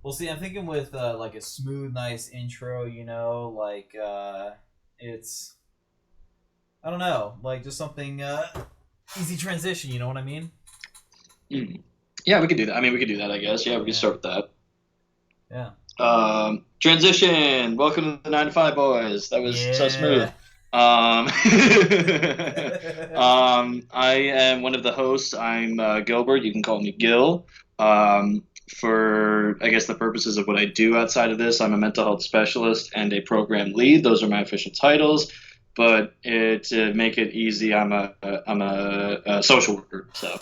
Well, see, I'm thinking with like a smooth, nice intro. Like it's I don't know, like just something easy transition. You know what I mean? Mm. Yeah, we could do that. I mean, we could do that, I guess. Yeah, we could Yeah, start with that. yeah, Transition. Welcome to the 9 to 5 boys. That was so smooth. yeah. I am one of the hosts. I'm Gilbert. You can call me Gil. For I guess the purposes of what I do outside of this, I'm a mental health specialist and a program lead. Those are my official titles. But to make it easy, I'm a social worker. So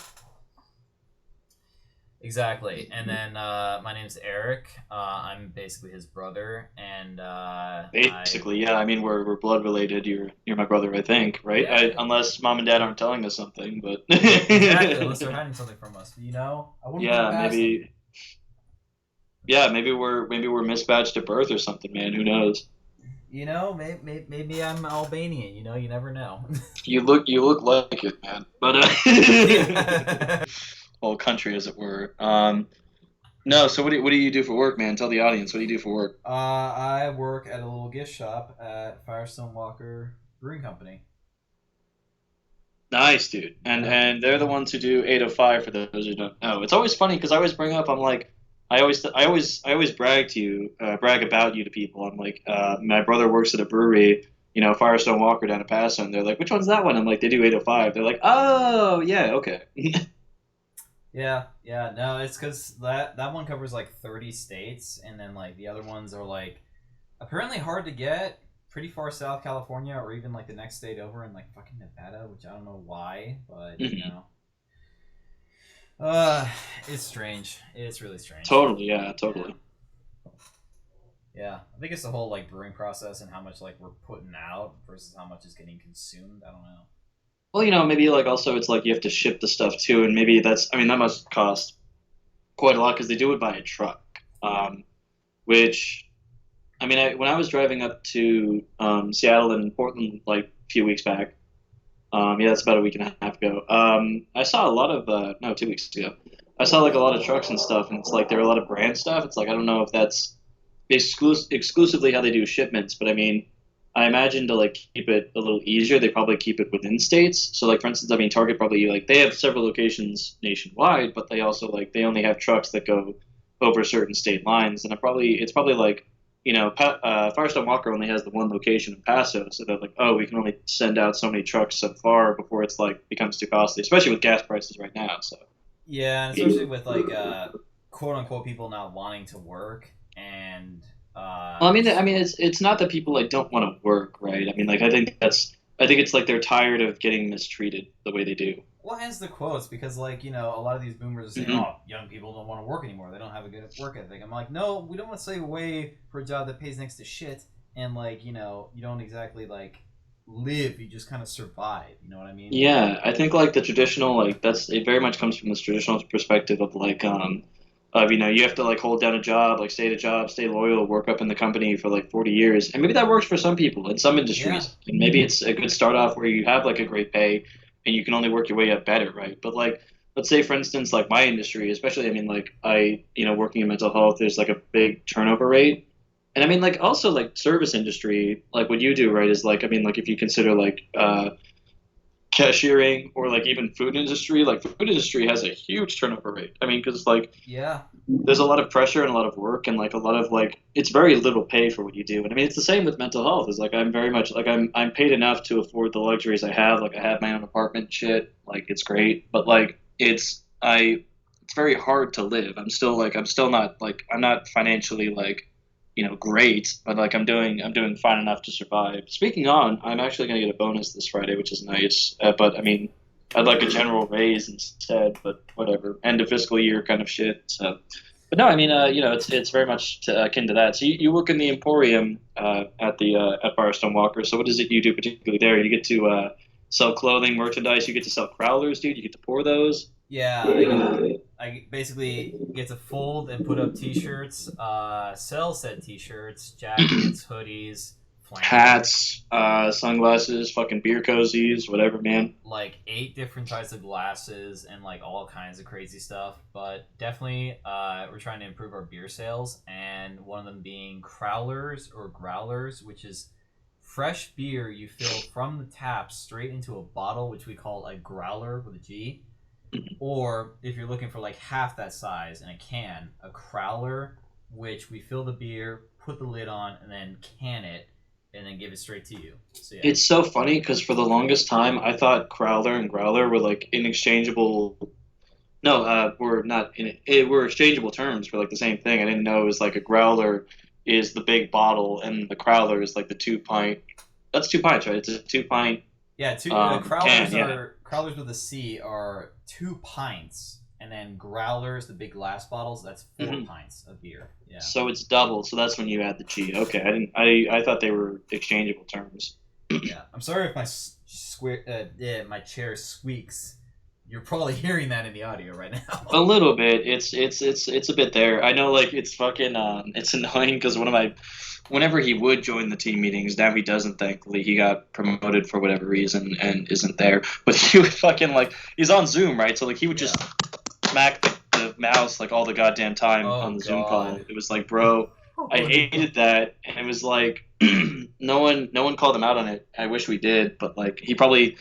Exactly. And then my name's Eric. I'm basically his brother, and I basically, yeah. I mean, we're blood related. You're my brother, I think, right? yeah, Unless mom and dad aren't telling us something, but exactly. Unless they're hiding something from us, I wouldn't put it yeah, past them. maybe. Yeah, maybe we're mismatched at birth or something, man. Who knows? Maybe I'm Albanian. You never know. You look like it, man. But Yeah. whole country, as it were. No. So what do you do for work, man? Tell the audience what do you do for work. I work at a little gift shop at Firestone Walker Brewing Company. Nice, dude. And Yeah. and they're the ones who do 805 for those who don't know. It's always funny because I always bring up. I'm like, I always brag about you to people. I'm like, my brother works at a brewery, Firestone Walker down in Paso, and they're like, which one's that one? I'm like, they do 805. They're like, oh yeah, okay. Yeah, yeah, no, it's because that one covers like 30 states, and then like the other ones are like apparently hard to get, pretty far south California, or even like the next state over in like fucking Nevada, which I don't know why, but uh, it's strange. It's really strange. Totally, yeah, Yeah, totally. yeah. I think it's the whole like brewing process and how much like we're putting out versus how much is getting consumed. I don't know. Well, maybe like also it's like you have to ship the stuff too, and maybe I mean that must cost quite a lot because they do it by a truck. Which I mean, when I was driving up to Seattle and Portland like a few weeks back, yeah, that's about a week and a half ago. I saw a lot of no, 2 weeks ago. I saw like a lot of trucks and stuff, and it's like there are a lot of brand stuff. It's like I don't know if that's exclusively how they do shipments, but I mean, I imagine to like keep it a little easier, they probably keep it within states. So like for instance, I mean, Target probably like they have several locations nationwide, but they also like they only have trucks that go over certain state lines, and it's probably like Firestone Walker only has the one location in Paso, so they're like, oh, we can only send out so many trucks so far before it's like becomes too costly, especially with gas prices right now. So Yeah, and especially with like quote unquote people not wanting to work and well, I mean, it's not that people like don't want to work, right? I mean, like I think it's like they're tired of getting mistreated the way they do. well, hence the quotes because like a lot of these boomers are saying, Hmm. "Oh, young people don't want to work anymore. They don't have a good work ethic." I'm like, no, we don't want to slave away for a job that pays next to shit, and like you don't exactly like live. You just kind of survive. You know what I mean? Yeah, I think like the traditional like that's it very much comes from this traditional perspective of like of you have to like hold down a job, like stay at a job, stay loyal, work up in the company for like 40 years. And maybe that works for some people in some Yeah, industries. And maybe it's a good start off where you have like a great pay and you can only work your way up better, right? But like let's say for instance like my industry, especially I mean like working in mental health, there's like a big turnover rate. And I mean like also like service industry, like what you do, right, is like I mean like if you consider like cashiering or like even food industry like food industry has a huge turnover rate. I mean because like yeah, there's a lot of pressure and a lot of work and like a lot of like it's very little pay for what you do. And I mean it's the same with mental health is like I'm very much like I'm paid enough to afford the luxuries I have. Like I have my own apartment shit, like it's great, but like it's very hard to live. I'm still not like I'm not financially like great, but like I'm doing fine enough to survive. Speaking on, I'm actually going to get a bonus this Friday, which is nice. But I mean, I'd like a general raise instead, but whatever. End of fiscal year kind of shit. So, but no, I mean, it's very much akin to that. So you work in the Emporium at Firestone Walker. So what is it you do particularly there? You get to sell clothing, merchandise. You get to sell crowlers, dude. You get to pour those. yeah. I basically get to fold and put up T-shirts, sell said T-shirts, jackets, hoodies, flannel, Hats, sunglasses, fucking beer cozies, whatever, man. like 8 different types of glasses, and like all kinds of crazy stuff. But definitely, we're trying to improve our beer sales, and one of them being crowlers or growlers, which is fresh beer you fill from the tap straight into a bottle, which we call a growler with a G. Or if you're looking for like half that size in a can, a crowler, which we fill the beer, put the lid on, and then can it, and then give it straight to you. So yeah. It's so funny because for the longest time I thought Crowler and Growler were like inexchangeable. No, we're not in it. We're exchangeable terms for like the same thing. I didn't know it was like a Growler is the big bottle and the Crowler is like the 2 pint. That's 2 pints, right? It's a 2 pint Yeah, can. crowlers Yeah. are crowlers with a C are 2 pints, and then growlers, the big glass bottles, that's four hmm pints of beer. Yeah, So it's double. So that's when you add the G. Okay, I didn't. I thought they were exchangeable terms. yeah. I'm sorry if my chair squeaks. You're probably hearing that in the audio right A now. little bit. It's a bit there. I know, like it's fucking it's annoying because whenever he would join the team meetings, now he doesn't. Thankfully, he got promoted for whatever reason and isn't there. But he would fucking like he's on Zoom, right? So like he would Yeah. just smack the mouse like all the goddamn time Oh on the Zoom call. God. It was like, bro, I Oh no. hated that, and it was like no one called him out on it. I wish we did, but like he probably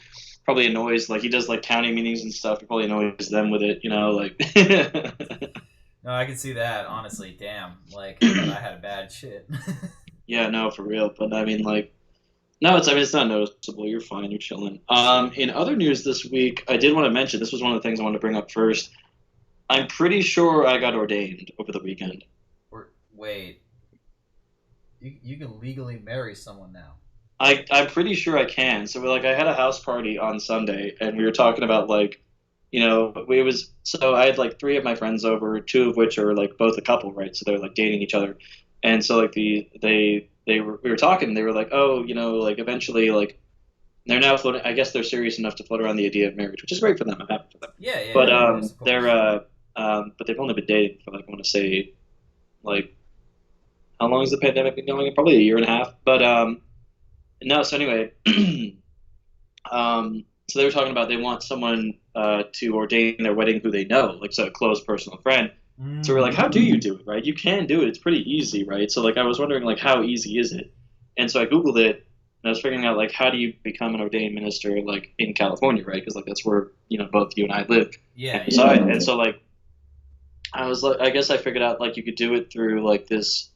annoys like he does like county meetings and stuff. He probably annoys them with it, like. No, I can see that. Honestly, damn. Like I thought I had a bad shit. Yeah, no, for real. But I mean, like, no, it's not noticeable. You're fine. You're chilling. Sweet. In other news this week, I did want to mention this was one of the things I wanted to bring up first. I'm pretty sure I got ordained over the weekend. Or wait, you can legally marry someone now. I'm pretty sure I can. So like I had a house party on Sunday and we were talking about like it was so I had like three of my friends over, two of which are like both a couple, right? So they're like dating each other. And so like we were talking and they were like, "Oh, like eventually like they're now floating I guess they're serious enough to float around the idea of marriage, which is great for them. I'm happy for them. Yeah, yeah, But yeah, of course, of they're course. but they've only been dating for like I want to say like how long has the pandemic been going? Probably a year and a half. But no, so anyway, so they were talking about they want someone to ordain their wedding who they know, like so a close personal friend. So we're like, how do you do it, right? You can do it. It's pretty easy, right? So like I was wondering like how easy is it? And so I Googled it and I was figuring out like how do you become an ordained minister like in California, right? Because like that's where both you and I live Yeah, and yeah. reside. And so like I was like I guess I figured out like you could do it through like this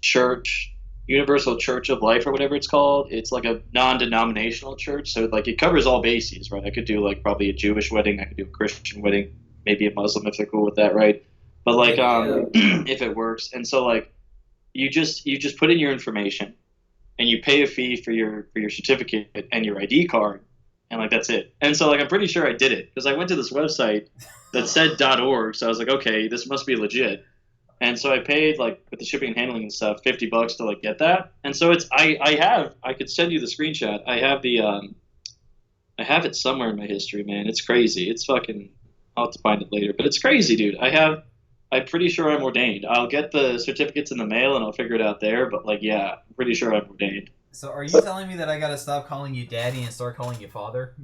church, Universal Church of Life or whatever it's called. It's like a non-denominational church, so like it covers all bases, right? I could do like probably a Jewish wedding, I could do a Christian wedding, maybe a Muslim if they're cool with that, right? But like Maybe, yeah. if it works, and so like you just put in your information and you pay a fee for your certificate and your ID card, and like that's it. And so like I'm pretty sure I did it because I went to this website that said .org, so I was like, okay, this must be legit. And so I paid like with the shipping and handling and stuff, $50 to like get that. And so it's I could send you the screenshot. I have it somewhere in my history, man. It's crazy. It's fucking I'll have to find it later. But it's crazy, dude. I'm pretty sure I'm ordained. I'll get the certificates in the mail and I'll figure it out there, but like yeah, I'm pretty sure I'm ordained. So are you telling me that I gotta stop calling you daddy and start calling you father?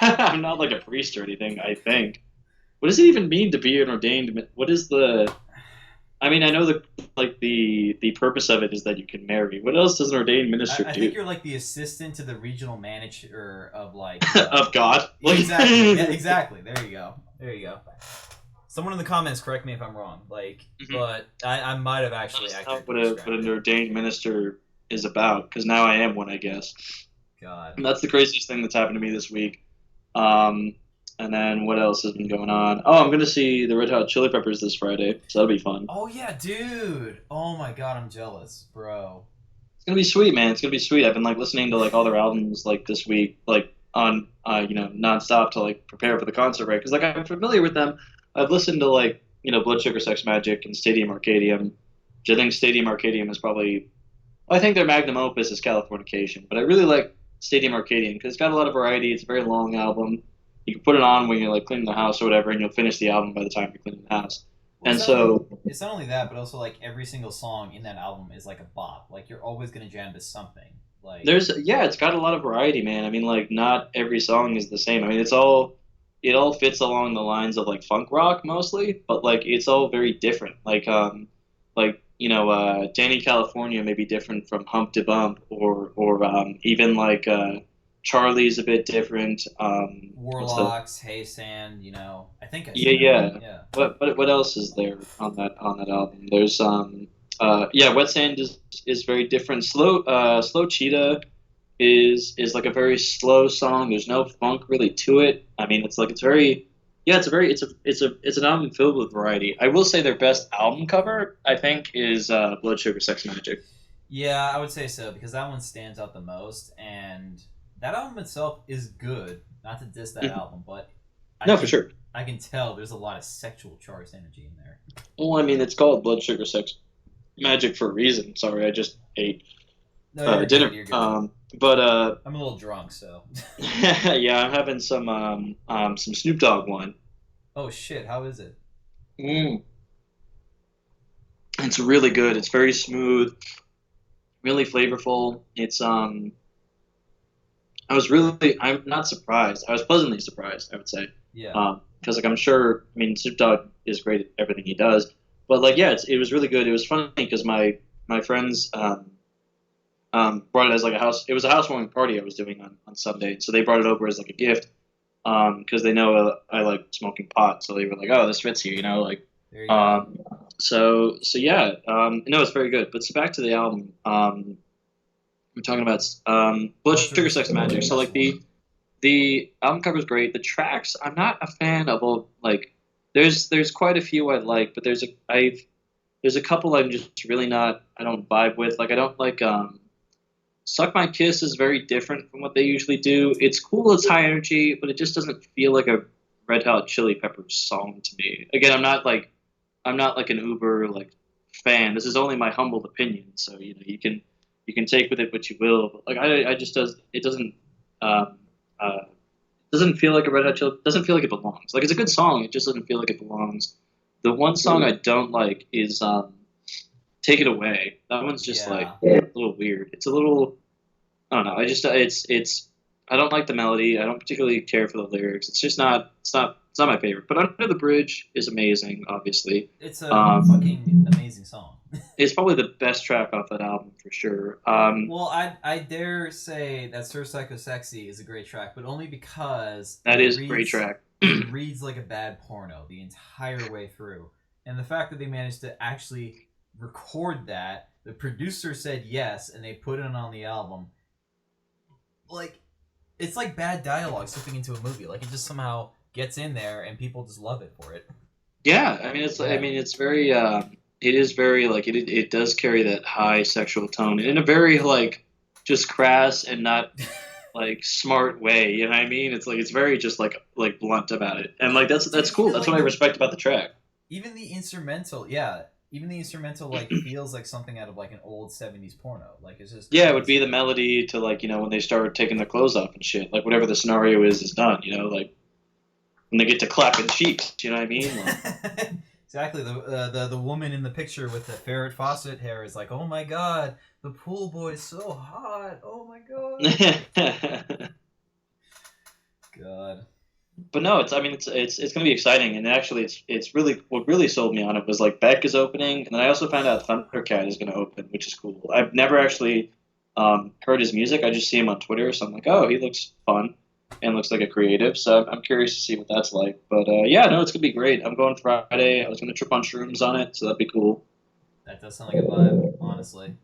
I'm not like a priest or anything, I think. What does it even mean to be an ordained? What is the I mean, I know the purpose of it is that you can marry. What else does an ordained minister I think do? you're like the assistant to the regional manager of like Of God? yeah, exactly. Yeah, exactly. There you go. There you go. Someone in the comments correct me if I'm wrong. Like, Mhm. but I might have actually That's not what accurately what described an it. ordained minister is about. Because now I am one, I guess. God. And that's the craziest thing that's happened to me this week. Um, and then what else has been going on? Oh, I'm gonna see the Red Hot Chili Peppers this Friday, so that'll be fun. Oh yeah, dude. Oh my god, I'm jealous, bro. It's gonna be sweet, man. It's gonna be sweet. I've been like listening to like all their albums like this week, like on nonstop to like prepare for the concert, right? Because like I'm familiar with them. I've listened to like Blood Sugar Sex Magic and Stadium Arcadium, which I think Stadium Arcadium is probably I think their magnum opus is Californication, but I really like Stadium Arcadium because it's got a lot of variety. It's a very long album. You can put it on when you're like cleaning the house or whatever, and you'll finish the album by the time you're cleaning the house. Well, And so it's not only that, but also like every single song in that album is like a bop. Like you're always gonna jam to something. Like it's got a lot of variety, man. I mean, like not every song is the same. I mean, it all fits along the lines of like funk rock mostly, but like it's all very different. Danny California may be different from Hump to Bump, or even like Charlie's a bit different. What's the Warlocks, Hey Sand. I think I Yeah, said that one. yeah. Yeah. What else is there on that album? There's Wet Sand is very different. Slow Cheetah is like a very slow song. There's no funk really to it. I mean, it's very yeah, it's an album filled with variety. I will say their best album cover, I think, is Blood Sugar Sex Magic. Yeah, I would say so because that one stands out the most, and that album itself is good. Not to diss that Mhm. album, but I No, for can sure. I can tell there's a lot of sexual charged energy in there. Well, I mean, it's called Blood Sugar Sex Magic for a reason. Sorry, I just ate No, you're good. dinner. You're good. But I'm a little drunk, so. yeah, I'm having some Snoop Dogg one. Oh shit! How is it? Mm. It's really good. It's very smooth, really flavorful. I'm not surprised. I was pleasantly surprised, I would say. Yeah. Because like I'm sure, I mean, Snoop Dogg is great at everything he does, but like yeah, it was really good. It was funny because my friends brought it as like a house. It was a housewarming party I was doing on Sunday, so they brought it over as like a gift because they know I like smoking pot, so they were like, oh, this fits you, like. There you go. Um, so yeah, no, it's very good. But so back to the album. We're talking about Blood Blood Sugar Sugar Sex Sex Magic. Magic. So That's like the one. the album cover is great. The tracks, I'm not a fan of all. Like, there's quite a few I like, but there's a couple I'm just really not. I don't vibe with. Like, I don't like. Suck My Kiss is very different from what they usually do. It's cool. It's high energy, but it just doesn't feel like a Red Hot Chili Peppers song to me. Again, I'm not like an uber like fan. This is only my humble opinion, so you can take with it what you will. But like I just um, doesn't feel like a Red Hot Chili. Doesn't feel like it belongs. Like it's a good song. It just doesn't feel like it belongs. The one song I don't like is Take It Away. That one's just like Yeah. a little weird. It's a little I don't know. I just it's I don't like the melody. I don't particularly care for the lyrics. It's not my favorite. But Under the Bridge is amazing. Obviously, It's a um, fucking amazing song. it's probably the best track off that album for sure. Well, I dare say that Sir Psycho Sexy is a great track, but only because That is a great track. it reads like a bad porno the entire way through. And the fact that they managed to actually record that, the producer said yes, and they put it on the album. Like, it's like bad dialogue slipping into a movie. Like, it just somehow gets in there, and people just love it for it. Yeah, I mean Yeah. it's very it is very like it does carry that high sexual tone in a very like just crass and not like smart way. You know what I mean? It's like it's very just like blunt about it, and like that's Dude, cool. even That's like what I respect about the track. even the instrumental, yeah, even the instrumental like feels like something out of like an old '70s porno. Like it's just Yeah, it would be the crazy. melody to like when they start taking their clothes off and shit. Like whatever the scenario is done. Like when they get to clapping cheeks. You know what I mean? Like, Exactly. The woman in the picture with the Farrah Fawcett hair is like, oh my god, the pool boy is so hot. Oh my god. God. but no, it's gonna be exciting, and actually, it's really what really sold me on it was like Beck is opening, and then I also found out Thundercat is gonna open, which is cool. I've never actually heard his music. I just see him on Twitter, so I'm like, oh, he looks fun and looks like a creative. So I'm curious to see what that's like. But yeah, no, it's gonna be great. I'm going Friday. I was gonna trip on shrooms on it, so that'd be cool. That does sound like a vibe, honestly.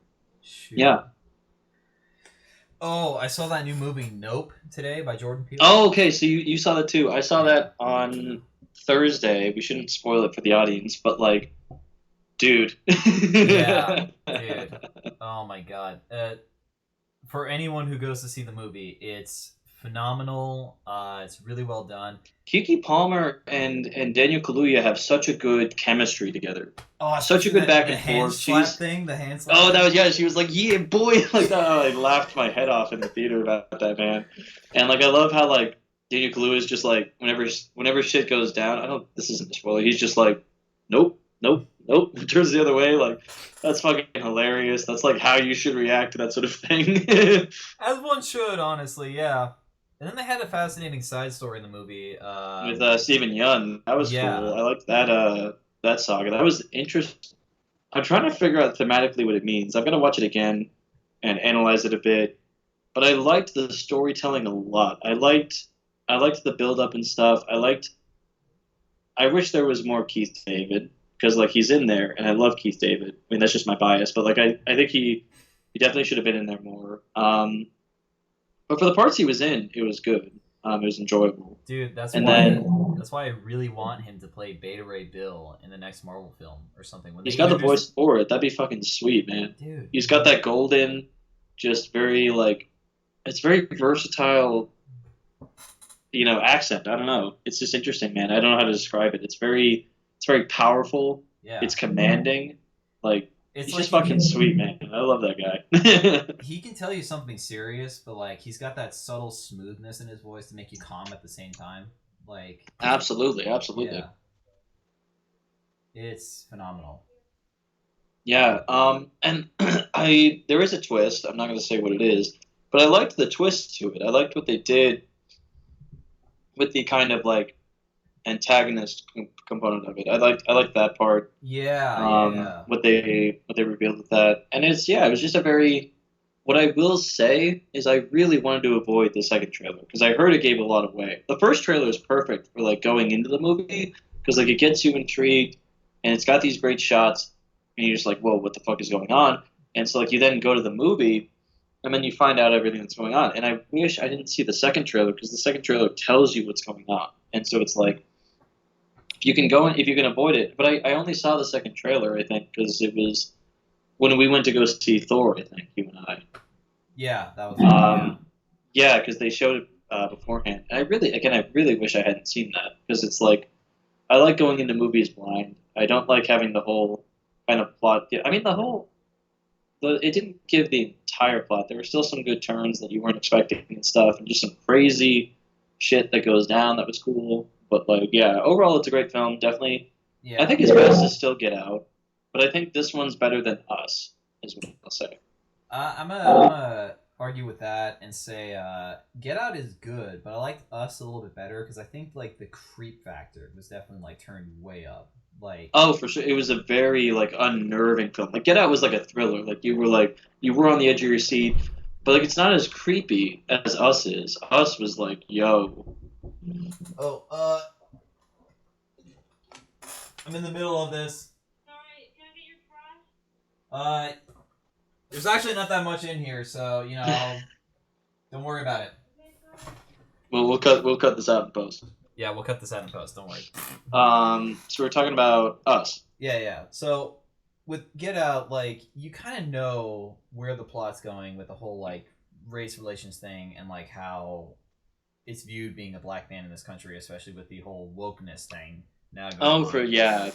Shoot. Yeah. Oh, I saw that new movie Nope today by Jordan Peele. Oh, okay. So you saw that too. I saw Yeah. that on Thursday. We shouldn't spoil it for the audience, but like, dude. Yeah, dude. Oh my god. For anyone who goes to see the movie, it's phenomenal. It's really well done. Kiki Palmer and Daniel Kaluuya have such a good chemistry together. Oh, Such a especially good back the and hand forth. slap She's thing. The hand slap Oh, that thing. was yeah. She was like, "Yeah, boy!" Like that. I laughed my head off in the theater about that man. And like, I love how like Daniel Kaluuya is just like whenever shit goes down. I don't. This isn't a spoiler. He's just like, "Nope." Nope, nope. Turns the other way. Like that's fucking hilarious. That's like how you should react to that sort of thing. As one should, honestly, yeah. And then they had a fascinating side story in the movie. With Stephen Yun, that was cool. Yeah, I liked that saga. That was interesting. I'm trying to figure out thematically what it means. I'm gonna watch it again and analyze it a bit. But I liked the storytelling a lot. I liked the build up and stuff. I wish there was more Keith David because like he's in there and I love Keith David. I mean that's just my bias, but like I think he definitely should have been in there more. But for the parts he was in, it was good. It was enjoyable. dude, And then that's why I really want him to play Beta Ray Bill in the next Marvel film or something. When they he's got the introduce, voice for it. That'd be fucking sweet, man. dude, He's got that golden, just very like it's very versatile, accent. I don't know. It's just interesting, man. I don't know how to describe it. It's very powerful. yeah, It's commanding. Like it's he's like just fucking sweet, man. I love that guy. he can tell you something serious, but like he's got that subtle smoothness in his voice to make you calm at the same time. Like, Absolutely, absolutely. yeah, it's phenomenal. Yeah. And I there is a twist. I'm not gonna say what it is, but I liked the twist to it. I liked what they did with the kind of like antagonist component of it. I liked that part. Yeah, yeah, What they revealed with that, and it was just a very. What I will say is I really wanted to avoid the second trailer because I heard it gave a lot away. The first trailer is perfect for like going into the movie because like it gets you intrigued and it's got these great shots and you're just like, whoa, what the fuck is going on? And so like you then go to the movie and then you find out everything that's going on. And I wish I didn't see the second trailer because the second trailer tells you what's going on. And so it's like if you can go in, if you can avoid it. But I only saw the second trailer I think because it was when we went to go see Thor. I think you and I. yeah. That was yeah. Yeah, because they showed it beforehand. And I really wish I hadn't seen that because it's like I like going into movies blind. I don't like having the whole kind of plot. I mean, it didn't give the entire plot. There were still some good turns that you weren't expecting and stuff, and just some crazy shit that goes down that was cool. But like, yeah, overall, it's a great film. Definitely, I Yeah. think his best is still Get Out, but I think this one's better than Us. Is what I'll say. I'm gonna argue with that and say Get Out is good, but I liked Us a little bit better because I think like the creep factor was definitely like turned way up. Like, Oh, for sure. It was a very like unnerving film. Like Get Out was like a thriller. You were on the edge of your seat, but like it's not as creepy as Us is. Us was like, yo. oh, I'm in the middle of this. Uh, there's actually not that much in here, so don't worry about it. Well, we'll cut this out in post. Yeah, we'll cut this out in post. Don't worry. So we're talking about Us. Yeah, yeah. So with Get Out, like you kind of know where the plot's going with the whole like race relations thing and like how it's viewed being a black man in this country, especially with the whole wokeness thing now going Oh, on. yeah,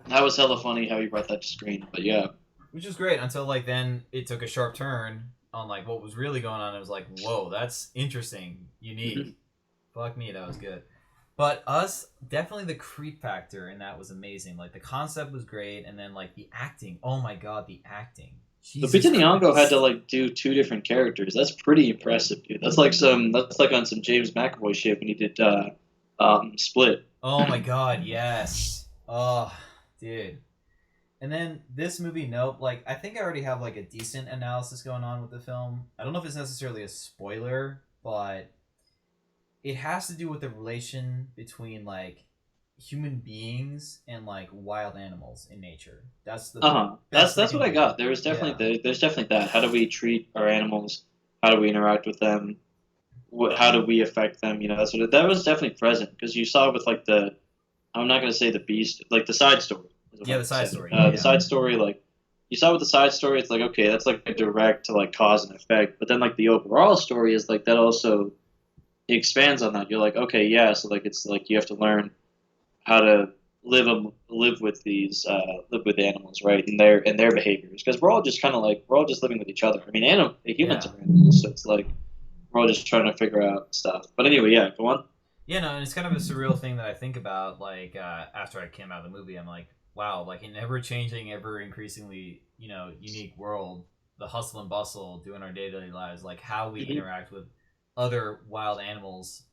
that was hella funny how you brought that to screen. But yeah, Which was great until like then it took a sharp turn on like what was really going on. It was like, whoa, that's interesting, unique. Fuck me, that was good. But Us, definitely the creep factor in that was amazing. Like the concept was great, and then like the acting. Oh my god, the acting. Jesus Lupita Nyong'o had Christ. to like do two different characters. That's pretty impressive, dude. That's like on some James McAvoy shit when he did Split. Oh my god, yes. Oh, dude. And then this movie, nope. Like I think I already have like a decent analysis going on with the film. I don't know if it's necessarily a spoiler, but it has to do with the relation between like human beings and like wild animals in nature. That's the Uh-huh. That's best I that's can what I do. got. There was Yeah. there's definitely that. How do we treat our animals? How do we interact with them? How do we affect them? That was definitely present because you saw with like the I'm not gonna say the beast, like the side story. Is what Yeah, I the would side say. story. Yeah, The yeah. side story, like you saw with the side story, it's like okay, that's like a direct to like cause and effect. But then like the overall story is like that also expands on that. You're like okay, yeah, so like it's like you have to learn how to live with live with animals, right? And their behaviors because we're all just living with each other. I mean, humans Yeah. are animals, so it's like we're all just trying to figure out stuff. But anyway, yeah, go on. Yeah, no, and it's kind of a surreal thing that I think about like after I came out of the movie. I'm like, wow, like an ever changing, ever increasingly, unique world, the hustle and bustle, doing our day to day lives, like how we Hmm. interact with other wild animals,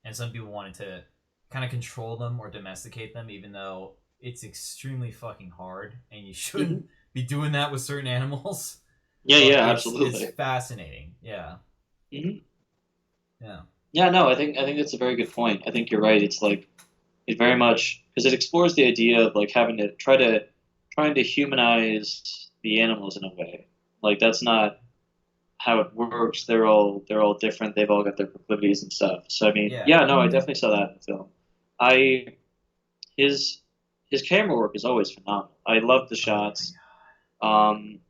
and some people wanted to kind of control them or domesticate them, even though it's extremely fucking hard, and you Hmm. shouldn't be doing that with certain animals. Yeah, But yeah, it's absolutely. fascinating. Yeah, Hmm. yeah, Yeah, no, I think that's a very good point. I think you're right. It's like it very much because it explores the idea of like having to trying to humanize the animals in a way. Like that's not how it works. They're all different. They've all got their proclivities and stuff. So I mean, yeah. yeah, no, I definitely saw that in the film. I his his camera work is always phenomenal. I love the Oh my shots. Um,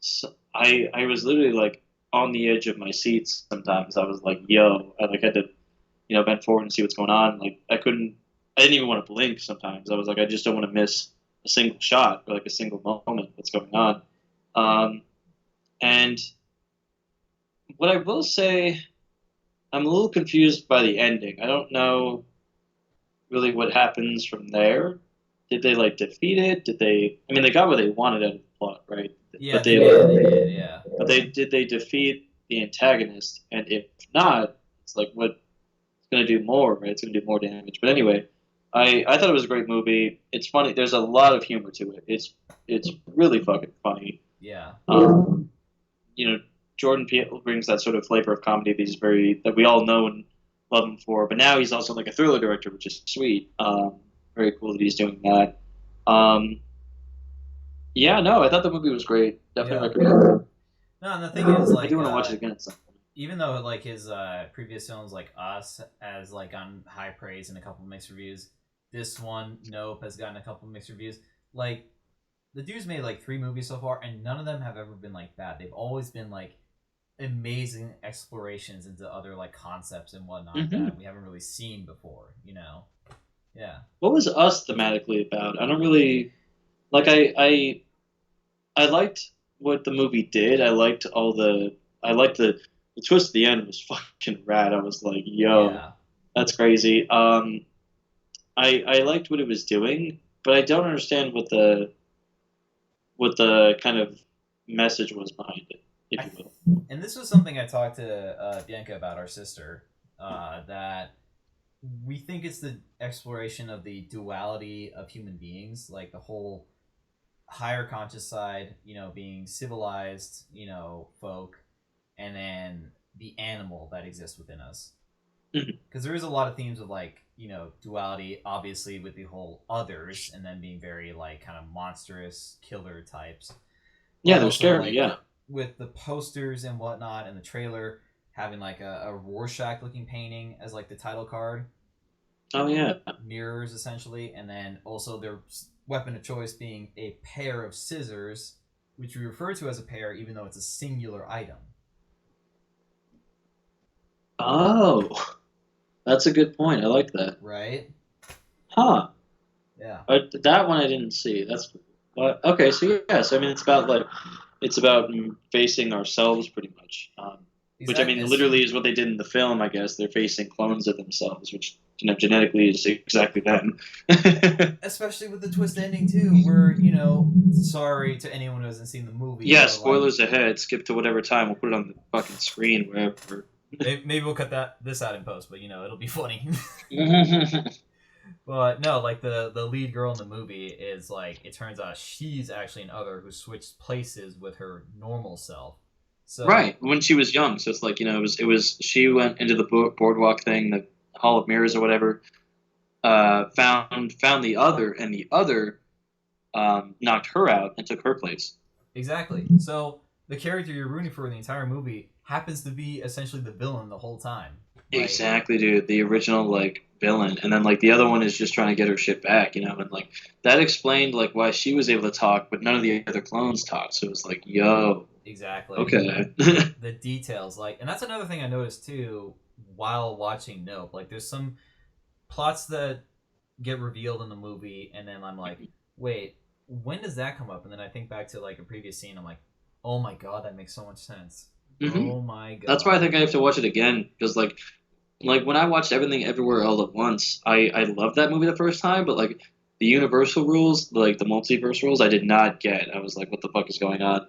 so I was literally like on the edge of my seat sometimes. I was like, yo, I like had to bend forward and see what's going on. Like I didn't even want to blink sometimes. I was like, I just don't want to miss a single shot or like a single moment that's going on. Um, and what I will say, I'm a little confused by the ending. I don't know really what happens from there. Did they like defeat it? Did they? I mean, they got what they wanted out of the plot, right? Yeah, But they they did. They like, did. Yeah. but they did they defeat the antagonist? And if not, it's like what it's going to do more, right? It's going to do more damage. But anyway, I thought it was a great movie. It's funny. There's a lot of humor to it. It's really fucking funny. Yeah. Um, you know, Jordan Peele brings that sort of flavor of comedy that we all know and love him for. But now he's also like a thriller director, which is sweet. Very cool that he's doing that. Um, yeah, no, I thought the movie was great. Definitely Yeah. recommend it. No, and the thing is, I do like, want to watch it again at some point. even though like his previous films, like Us, has like gotten high praise and a couple mixed reviews, this one, Nope, has gotten a couple mixed reviews. Like, the dude's made like 3 movies so far, and none of them have ever been like bad. They've always been like amazing explorations into other like concepts and whatnot Hmm. that we haven't really seen before. Yeah. What was Us thematically about? I don't really like. I liked what the movie did. I liked the twist at the end was fucking rad. I was like, yo, Yeah. that's crazy. I liked what it was doing, but I don't understand what the kind of message was behind it, if I you will. and this was something I talked to Bianca about, our sister, that we think it's the exploration of the duality of human beings, like the whole higher conscious side, being civilized, folk, and then the animal that exists within us. Mhm. Because there is a lot of themes of like, duality, obviously, with the whole others, and then being very like kind of monstrous killer types, Yeah, but they're also scary. like Yeah. with the posters and whatnot and the trailer having like a Rorschach looking painting as like the title card, Oh yeah. mirrors essentially, and then also their weapon of choice being a pair of scissors, which we refer to as a pair even though it's a singular item, Oh, that's a good point. I like that. right? Huh. Yeah, That one I didn't see. That's what. Okay, so yes, I mean it's about facing ourselves pretty much. Which I exactly. mean, literally is what they did in the film. I guess they're facing clones of themselves, which genetically is exactly them. Especially with the twist ending too, where sorry to anyone who hasn't seen the movie, Yeah, but like spoilers ahead. Skip to whatever time. We'll put it on the fucking screen wherever. maybe we'll cut this out in post, but it'll be funny. But no, like the lead girl in the movie is like, it turns out she's actually an other who switched places with her normal self. Right, So when she was young, so it's like it was she went into the boardwalk thing, the Hall of Mirrors or whatever, found the other, and the other knocked her out and took her place. exactly. So the character you're rooting for in the entire movie happens to be essentially the villain the whole time. Like, Exactly, dude. The original like villain, and then like the other one is just trying to get her shit back, and like that explained like why she was able to talk, but none of the other clones talked. So it was like, yo, exactly. okay. The details, like, and that's another thing I noticed too while watching Nope. Like, there's some plots that get revealed in the movie, and then I'm like, wait, when does that come up? And then I think back to like a previous scene. I'm like, oh my god, that makes so much sense. Hmm. Oh my That's why I god. think I have to watch it again because like when I watched Everything Everywhere All at Once, I loved that movie the first time, but like the universal rules, like the multiverse rules, I did not get. I was like, what the fuck is going on?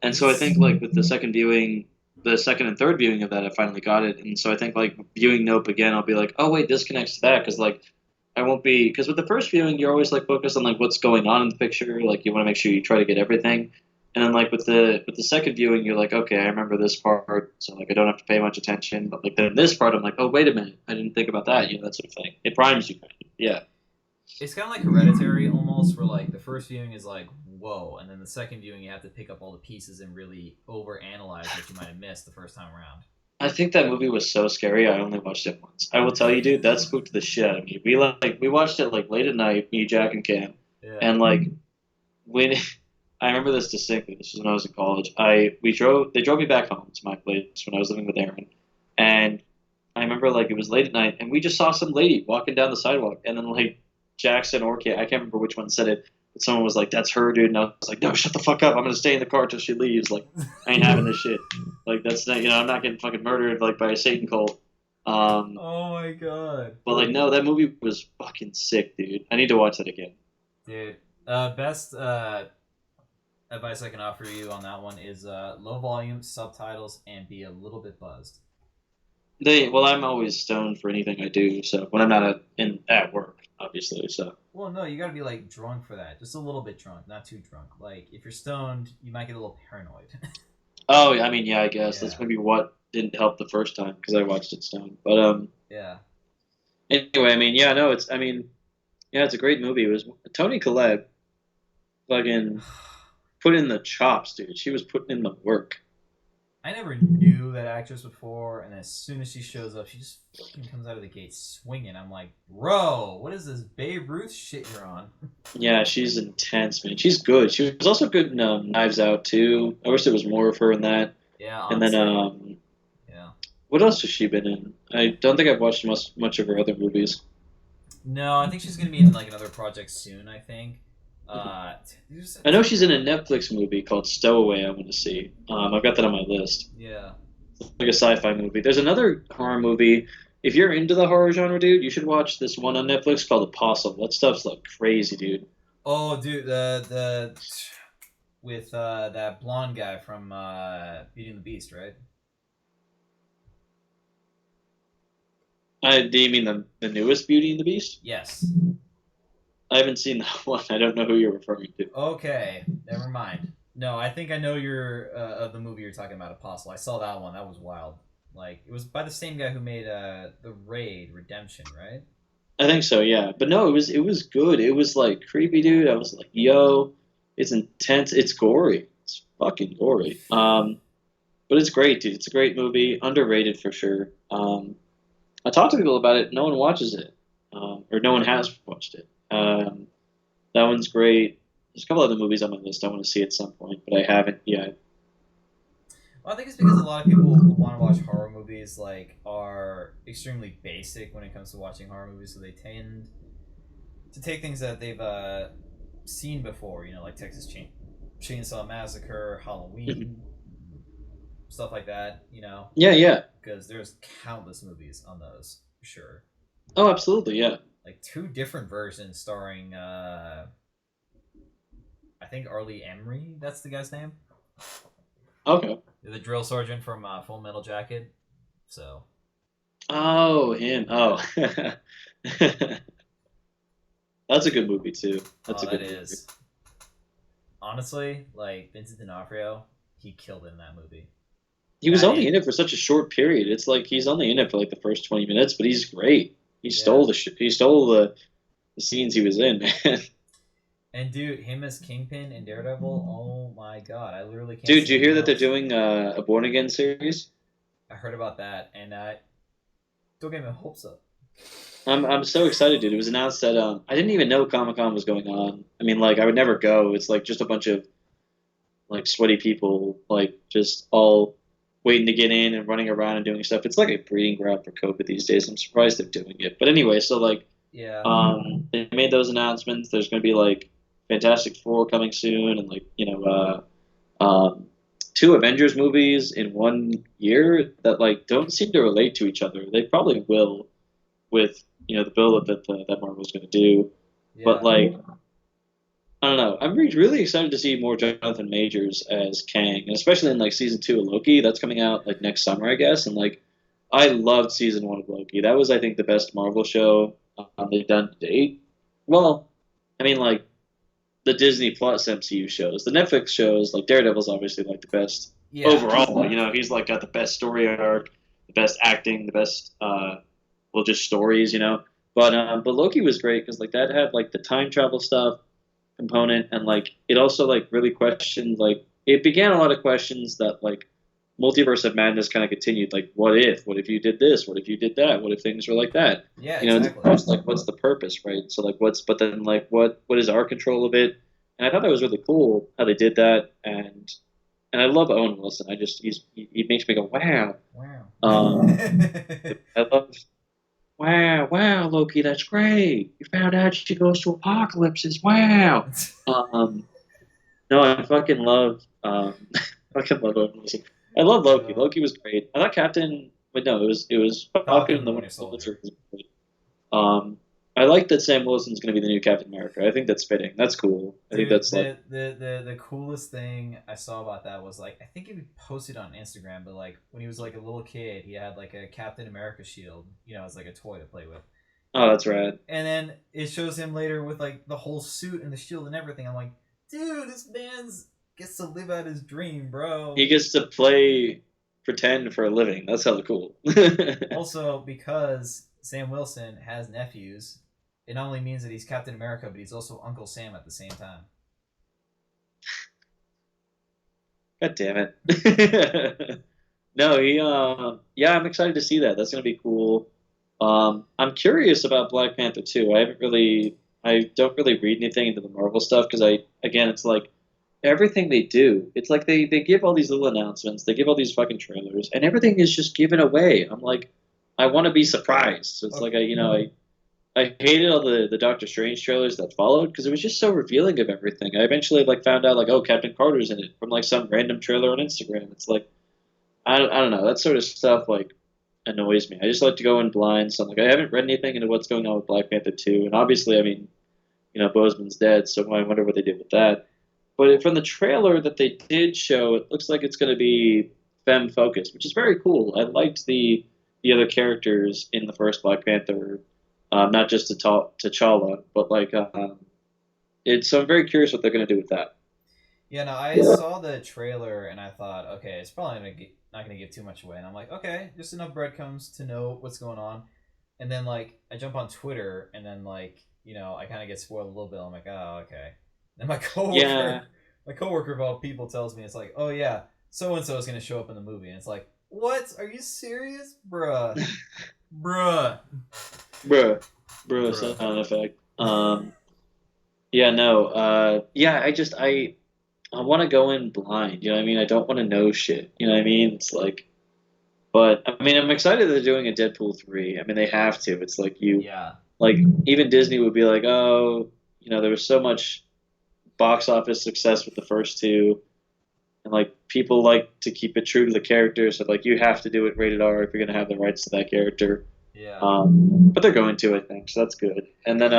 And so I think It's like with the second viewing, the second and third viewing of that, I finally got it. And so I think like viewing Nope again, I'll be like, oh wait, this connects to that because like I won't be because with the first viewing, you're always like focused on like what's going on in the picture. Like you want to make sure you try to get everything. And then like with the second viewing, you're like, okay, I remember this part, so like I don't have to pay much attention. But like then this part, I'm like, oh wait a minute, I didn't think about that. You know that sort of thing. It primes you, kind of. Yeah. it's kind of like Hereditary almost, where like the first viewing is like whoa, and then the second viewing you have to pick up all the pieces and really over analyze what you might have missed the first time around. I think that movie was so scary. I only watched it once. I will tell you, dude, that spooked the shit out of me. We watched it like late at night, me, Jack, and Cam, Yeah. and like when I remember this distinctly. This was when I was in college. They drove me back home to my place when I was living with Aaron, and I remember like it was late at night, and we just saw some lady walking down the sidewalk, and then like Jackson or Kay, I can't remember which one said it, but someone was like, "That's her, dude," and I was like, "No, shut the fuck up! I'm gonna stay in the car till she leaves. Like, I ain't having this shit. Like, that's not, I'm not getting fucking murdered like by a Satan cult." Oh my god. But like, no, that movie was fucking sick, dude. I need to watch that again. Dude. Best advice I can offer you on that one is low volume, subtitles, and be a little bit buzzed. Well, I'm always stoned for anything I do, so when I'm not at work, obviously. So Well, no, you gotta be like drunk for that. Just a little bit drunk, not too drunk. Like if you're stoned, you might get a little paranoid. oh, I mean, yeah, I guess that's Yeah. maybe what didn't help the first time because I watched it stoned. But Yeah. anyway, I mean, yeah, no, I mean, yeah, it's a great movie. It was Tony Collette fucking put in the chops, dude. She was putting in the work. I never knew that actress before, and as soon as she shows up, she just fucking comes out of the gate swinging. I'm like, bro, what is this Babe Ruth shit you're on? Yeah, she's intense, man. She's good. She was also good in Knives Out too. I wish there was more of her in that. Yeah, And then honestly. Yeah. what else has she been in? I don't think I've watched much of her other movies. No, I think she's gonna be in like another project soon. I think. There's a I know ton she's of in a Netflix movie called Stowaway. I want to see. I've got that on my list. yeah. Like a sci-fi movie. There's another horror movie. If you're into the horror genre, dude, you should watch this one on Netflix called Apostle. That stuff's like crazy, dude. Oh, dude, the with that blonde guy from Beauty and the Beast, right? Do you mean the newest Beauty and the Beast? Yes. I haven't seen that one. I don't know who you're referring to. Okay, never mind. No, I think I know your of the movie you're talking about, Apostle. I saw that one. That was wild. Like it was by the same guy who made the Raid Redemption, right? I think so, yeah. But no, it was good. It was like creepy, dude. I was like, yo, it's intense. It's gory. It's fucking gory. But it's great, dude. It's a great movie. Underrated for sure. I talk to people about it. No one watches it, or no one has watched it. That one's great. There's a couple other movies on my list I want to see at some point, but I haven't yet. Well, I think it's because a lot of people who want to watch horror movies like are extremely basic when it comes to watching horror movies, so they tend to take things that they've seen before. You know, like Chainsaw Massacre, Mhm. Halloween, stuff like that. You know, Yeah, yeah. because there's countless movies on those for sure. Oh, absolutely, yeah. Like two different versions starring I think Arlie Emery. That's the guy's name. Okay. The drill sergeant from Full Metal Jacket. So Oh, him. yeah. Oh. That's a good movie too. That's Oh, a that good movie. is honestly like Vincent D'Onofrio. He killed it in that movie. He was That only and in it for such a short period. It's like he's only in it for like the first 20 minutes, but he's great. He yeah. stole the shit. He stole the scenes he was in, man. And dude, him as Kingpin and Daredevil. Oh my god, I literally can't Dude, see do you hear anyone that they're else. doing a Born Again series? I heard about that, and don't get my hopes up. I'm so excited, dude. It was announced that I didn't even know Comic Con was going on. I mean, like I would never go. It's like just a bunch of like sweaty people, like just all waiting to get in and running around and doing stuff. It's like a breeding ground for COVID these days. I'm surprised they're doing it. But anyway, so like Yeah, they made those announcements. There's going to be like Fantastic Four coming soon, and like two Avengers movies in 1 year that like don't seem to relate to each other. They probably will with the build that Marvel's going to do. But Yeah. like, I don't know. I'm really excited to see more Jonathan Majors as Kang, and especially in like season 2 of Loki. That's coming out like next summer, I guess. And like, I loved season 1 of Loki. That was, I think, the best Marvel show they've done to date. Well, I mean, like the Disney Plus MCU shows, the Netflix shows, like Daredevil's obviously like the best Yeah. overall. You know, he's like got the best story arc, the best acting, the best well, just stories. You know, but Loki was great because like that had like the time travel stuff component, and like it also like really questioned, like it began a lot of questions that like multiverse of madness kind of continued, like what if you did this, what if you did that, what if things were like that, Yeah, you know, and exactly. it's like what's the purpose, right? So like what's, but then like what is our control of it? And I thought that was really cool how they did that. And I love Owen Wilson. I just he makes me go wow. Wow. um I love, wow, Loki, that's great. You found out she goes to apocalypses. Wow. Um, no, I fucking love, fucking love Owen Wilson. I love Loki. uh, Loki was great. I thought Captain, but no, it was Falcon Falcon and and the the Winter Winter Soldier. Soldier was great. I like that Sam Wilson's going to be the new Captain America. I think that's fitting. That's cool. I think Dude, that's like, the coolest thing I saw about that was like I think he posted on Instagram, but like when he was like a little kid, he had like a Captain America shield, as like a toy to play with. oh, that's rad. And then it shows him later with like the whole suit and the shield and everything. I'm like, dude, this man's gets to live out his dream, He bro. gets to play pretend for a living. That's hella cool. Also, because Sam Wilson has nephews, it not only means that he's Captain America, but he's also Uncle Sam at the same time. God damn it. No, yeah, I'm excited to see that. That's gonna be cool. I'm curious about Black Panther too. I don't really read anything into the Marvel stuff because again, it's like everything they do, it's like they give all these little announcements, they give all these fucking trailers, and everything is just given away. I'm like, I want to be surprised. So it's Okay. like I hated all the Doctor Strange trailers that followed because it was just so revealing of everything. I eventually like found out like, oh, Captain Carter's in it from like some random trailer on Instagram. It's like I don't know, that sort of stuff like annoys me. I just like to go in blind. So I'm like, I haven't read anything into what's going on with Black Panther 2, and obviously, I mean, Boseman's dead, so I wonder what they did with that. But from the trailer that they did show, it looks like it's going to be femme focused, which is very cool. I liked the other characters in the first Black Panther, not just T'Challa, but like it's. So I'm very curious what they're going to do with that. Yeah, no, I saw the trailer and I thought, okay, it's probably not gonna give too much away. And I'm like, okay, just enough breadcrumbs to know what's going on. And then like I jump on Twitter and then like I kind of get spoiled a little bit. I'm like, oh, okay. And my Yeah, coworker, my coworker of all people tells me it's like, oh yeah, so and so is gonna show up in the movie, and it's like, what? Are you serious, bruh? Bruh. bruh, bruh, Bruh. sound effect. Yeah, no, yeah, I want to go in blind. You know what I mean? I don't want to know shit. You know what I mean? It's like, but I mean, I'm excited that they're doing a Deadpool 3. I mean, they have to. It's like Yeah. like even Disney would be like, oh, there was so much box office success with the first two, and like people like to keep it true to the character, so like you have to do it rated R if you're gonna have the rights to that character. Yeah. But they're going to, I think, so that's good. And then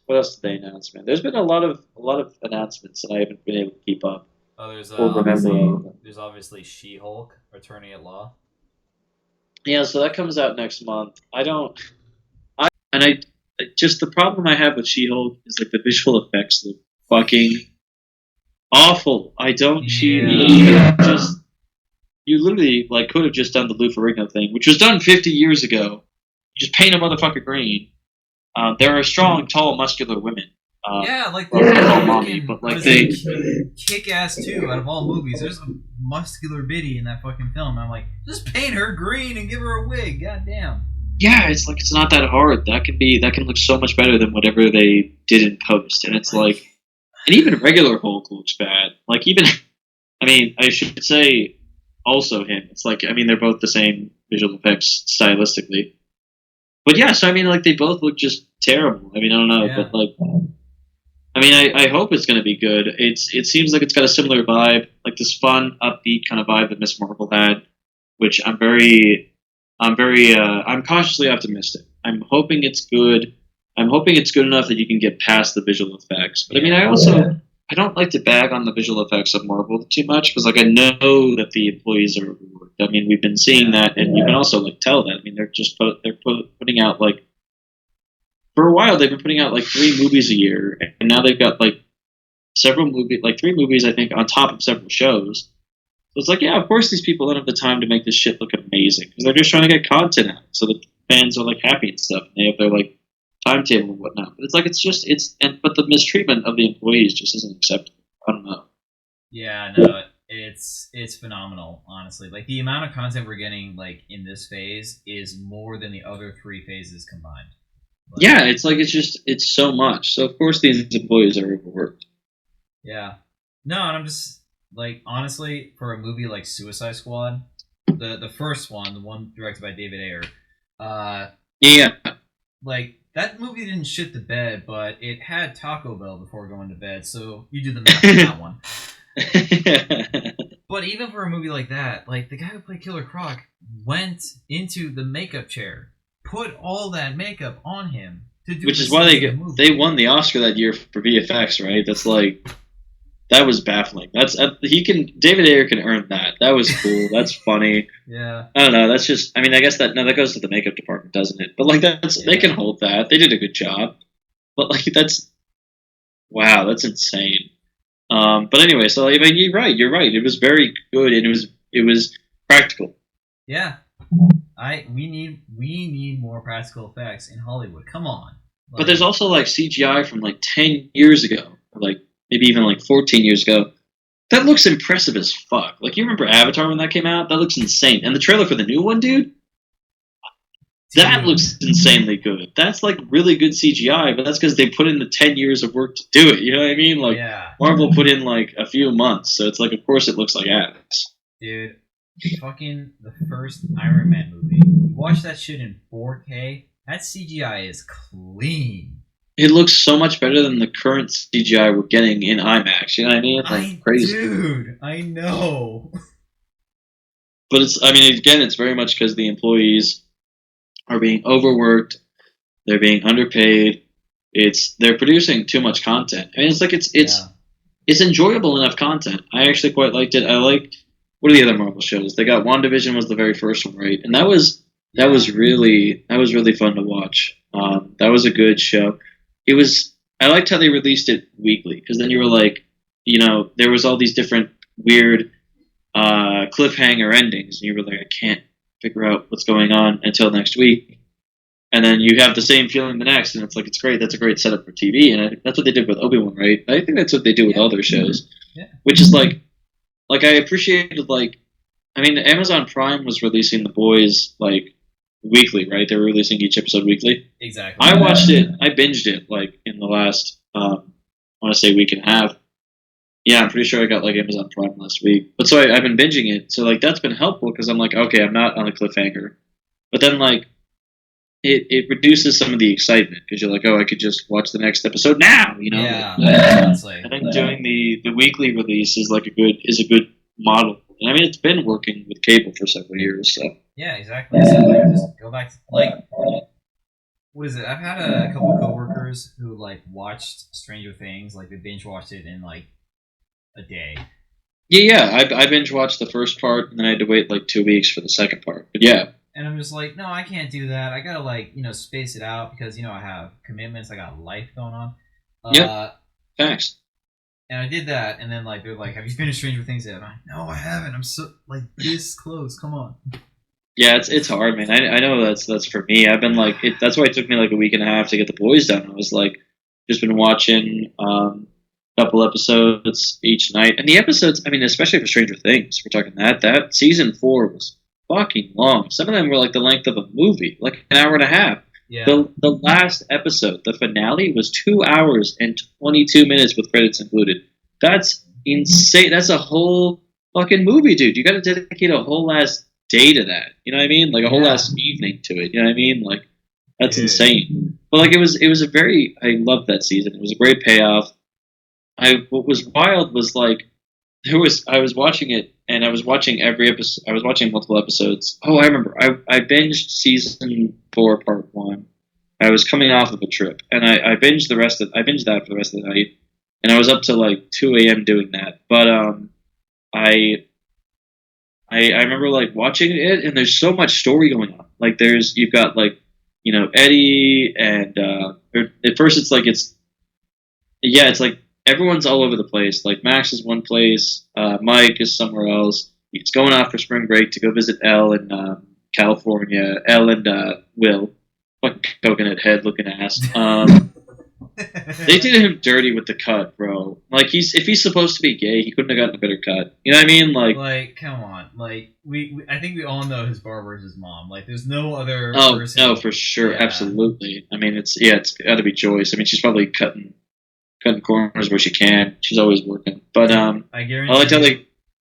what else did they announce, man? There's been a lot of announcements, and I haven't been able to keep up Oh, there's or remember all obviously of them. She-Hulk, Attorney at Law. Yeah, so that comes out next month. And I just the problem I have with She-Hulk is like the visual effects look fucking awful. I don't she Yeah. just you literally like could have just done the Lou Ferrigno thing, which was done 50 years ago. You just paint a motherfucker green. There are strong, tall, muscular women. Yeah, like Well, the I call mommy, fucking but what like is it? they, Kick Ass 2 out of all movies. There's a muscular biddy in that fucking film. I'm like, just paint her green and give her a wig. God damn. yeah, it's like it's not that hard. That can look so much better than whatever they did in post. And it's Like, like, and even regular Hulk looks bad. Like even, I mean, I should say also him. It's like, I mean, they're both the same visual effects stylistically. But yeah, so I mean, like they both look just terrible. I mean, I don't know, yeah, but like, I mean, I hope it's going to be good. It seems like it's got a similar vibe, like this fun, upbeat kind of vibe that Miss Marvel had, which I'm cautiously optimistic. I'm hoping it's good. I'm hoping it's good enough that you can get past the visual effects. But I mean, I Yeah, also I don't like to bag on the visual effects of Marvel too much because like I know that the employees are overworked. I mean, we've been seeing yeah, that, and you can also like tell that. I mean, putting out like for a while they've been putting out like 3 movies a year, and now they've got like several movies, like 3 movies I think, on top of several shows. So it's like, yeah, of course these people don't have the time to make this shit look amazing because they're just trying to get content out so the fans are like happy and stuff. And they have their like timetable and whatnot. But it's like but the mistreatment of the employees just isn't acceptable. I don't know. yeah. No, it's phenomenal. Honestly, like the amount of content we're getting like in this phase is more than the other three phases combined. Like, Yeah, it's like it's so much. So of course these employees are overworked. yeah. No, and I'm just like honestly, for a movie like Suicide Squad, the first one, the one directed by David Ayer, uh, Yeah. like that movie didn't shit the bed, but it had Taco Bell before going to bed, so you do the math on that one. But even for a movie like that, like the guy who played Killer Croc went into the makeup chair, put all that makeup on him to do Which the is why scenes in the movie. they won the Oscar that year for VFX, right? That's like that was baffling. That's he can David Ayer can earn that. That was cool. That's funny. Yeah, I don't know. That's just. I mean, I guess that goes to the makeup department, doesn't it? But like they can yeah, hold that. They did a good job. But like that's wow. That's insane. But anyway, so I mean, you're right. You're right. It was very good, and it was practical. yeah. We need more practical effects in Hollywood. Come on, But there's like also like CGI from like 10 years ago, or like maybe even like 14 years ago. That looks impressive as fuck. Like you remember Avatar when that came out? That looks insane. And the trailer for the new one, dude, that dude. looks insanely good. That's like really good CGI, but that's because they put in the 10 years of work to do it. You know what I mean? Like Yeah, Marvel put in like a few months, so it's like of course it looks like ass. dude. Fucking the first Iron Man movie. Watch that shit in 4K. That CGI is clean. It looks so much better than the current CGI we're getting in IMAX. You know what I mean? Like crazy. I know. But it's I mean again, it's very much because the employees are being overworked. They're being underpaid. They're producing too much content. I mean, it's like Yeah, it's enjoyable enough content. I actually quite liked it. I like what are the other Marvel shows? They got WandaVision was the very first one, right? And yeah, that was really fun to watch. That was a good show. It was I liked how they released it weekly because then you were like, there was all these different weird cliffhanger endings, and you were like, I can't figure out what's going on until next week. And then you have the same feeling the next, and it's like it's great. That's a great setup for TV, and I think that's what they did with Obi-Wan, right? I think that's what they do with yeah, all their shows, yeah. which is like I appreciated I mean, Amazon Prime was releasing The Boys like weekly, right? They were releasing each episode weekly. Exactly. I watched it, I binged it like in the last I want to say week and a half. Yeah, I'm pretty sure I got like Amazon Prime last week, but so I've been binging it, so like that's been helpful because I'm like, okay, I'm not on a cliffhanger, but then like it reduces some of the excitement because you're like, oh, I could just watch the next episode now. Yeah, I honestly. think doing the weekly release is like a good model. And I mean, it's been working with cable for several years. So Yeah, exactly. So like, just go back to like, what is it? I've had a couple coworkers who like watched Stranger Things, like they binge watched it in like a day. yeah, I binge watched the first part and then I had to wait like 2 weeks for the second part. But yeah, And I'm just like, no, I can't do that. I gotta like, space it out because I have commitments. I got life going on. yep, Uh, facts. and I did that, and then like they're like, "Have you finished Stranger Things yet?" I'm like, "No, I haven't. I'm so like this close. Come on." Yeah, it's hard, man. I know that's for me. I've been like that's why it took me like a week and a half to get the boys done. I was like just been watching a couple episodes each night, and the episodes. I mean, especially for Stranger Things, we're talking that season 4 was fucking long. Some of them were like the length of a movie, like an hour and a half. Yeah, The last episode, the finale, was 2 hours and 22 minutes with credits included. That's insane. That's a whole fucking movie, dude. You got to dedicate a whole last day to that. You know what I mean? Like a whole yeah, last evening to it. You know what I mean? Like that's dude. insane. But like it was a very I loved that season. It was a great payoff. What was wild was like I was watching it and I was watching every episode. I was watching multiple episodes. Oh, I remember. I binged season 4, part 1. I was coming off of a trip, and I binged that for the rest of the night, and I was up to like 2 a.m. doing that. But I I remember like watching it, and there's so much story going on. Like you've got like Eddie and at first it's like everyone's all over the place. Like Max is one place, Mike is somewhere else. He's going off for spring break to go visit Elle in California. Elle and Will, fucking coconut head looking ass. They did him dirty with the cut, bro. Like if he's supposed to be gay, he couldn't have gotten a better cut. You know what I mean? Like, come on. Like, we I think we all know his barber is his mom. Like, there's no other Oh no, person. for sure, Yeah. absolutely. I mean, it's got to be Joyce. I mean, she's probably cutting corners where she can. She's always working. But I all I guarantee tell you. like,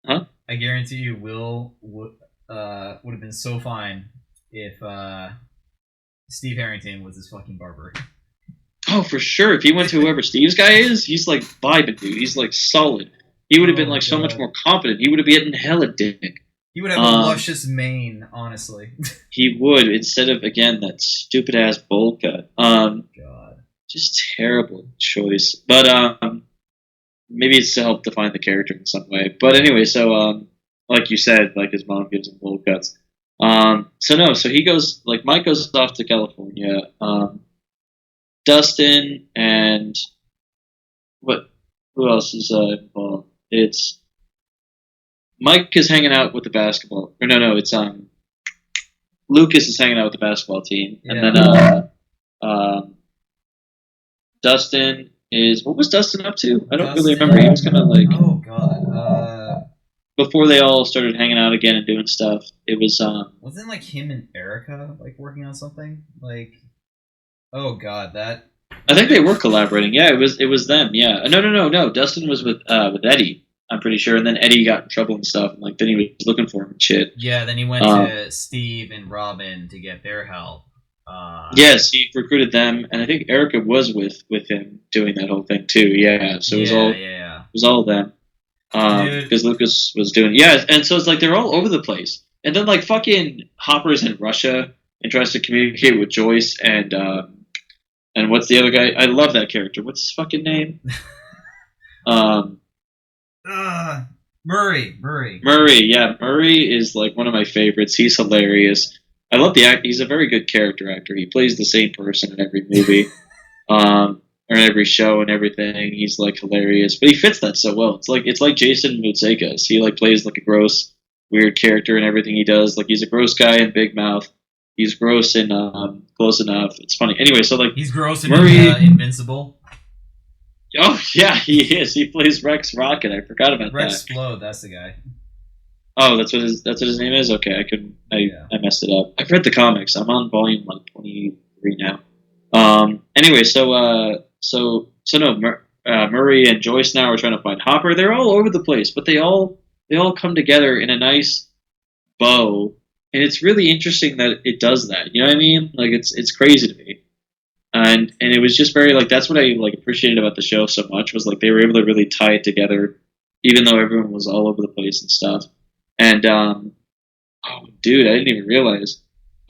huh? I guarantee you, Will would have been so fine if Steve Harrington was his fucking barber. Oh, for sure. If he went to whoever Steve's guy is, he's like vibing, dude. He's like solid. He would have been Oh like so much god. more confident. He would have been getting hella dick. He would have a Um, luscious mane, honestly. he would instead of again that stupid ass bowl cut. God. Just terrible choice. But maybe it's to help define the character in some way. But anyway, so like you said, like his mom gives him bowl cuts. So no, so he goes like Mike goes off to California. Dustin and what? Who else is involved? It's Mike is hanging out with the basketball. Or no, it's Lucas is hanging out with the basketball team, and then Yeah. Dustin is what was Dustin up to? I don't really remember. He was kind of Dustin. like Oh god. before they all started hanging out again and doing stuff. It was Wasn't like him and Erica like working on something? Like, oh god, that. I think they were collaborating. Yeah, it was them. Yeah, no. Dustin was with Eddie. I'm pretty sure, and then Eddie got in trouble and stuff, and like then he was looking for him and shit. Yeah. Then he went to Steve and Robin to get their help. Yes, he recruited them, and I think Erica was with him doing that whole thing too. Yeah, so Yeah. it was all of them. Dude. Because Lucas was doing and so it's like they're all over the place, and then like fucking Hopper's in Russia and tries to communicate with Joyce and what's the other guy? I love that character. What's his fucking name? Um, Murray. Murray. Murray. Yeah, Murray is like one of my favorites. He's hilarious. I love the act. He's a very good character actor. He plays the same person in every movie, or in every show and everything. He's like hilarious, but he fits that so well. It's like Jason Moutsoukas. He like plays like a gross, weird character in everything he does. Like he's a gross guy in Big Mouth. He's gross in Close Enough. It's funny. Anyway, so like He's gross and Murray. Invincible. Oh yeah, he is. He plays Rex Rocket. I forgot about Rex that. Explode. That's the guy. Oh, that's what his name is. Okay, Yeah. I messed it up. I've read the comics. I'm on volume like 23 now. Anyway, so no, Murray and Joyce now are trying to find Hopper. They're all over the place, but they all come together in a nice bow, and it's really interesting that it does that. You know what I mean? Like it's crazy to me. And it was just very like that's what I like appreciated about the show so much was like they were able to really tie it together, even though everyone was all over the place and stuff. And oh, dude, I didn't even realize.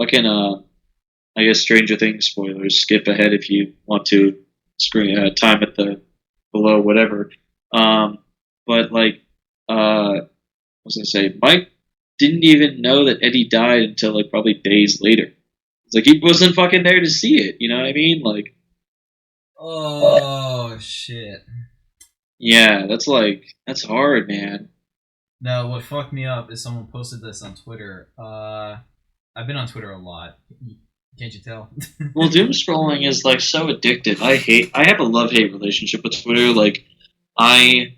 Fucking I guess Stranger Things spoilers. Skip ahead if you want to. Screen time at the below whatever. But like I was gonna say, Mike didn't even know that Eddie died until like probably days later. It's like he wasn't fucking there to see it. You know what I mean? Like, Oh shit. yeah, that's hard, man. No, what fucked me up is someone posted this on Twitter. I've been on Twitter a lot. Can't you tell? Well, doom scrolling is like so addictive. I have a love hate relationship with Twitter. Like, I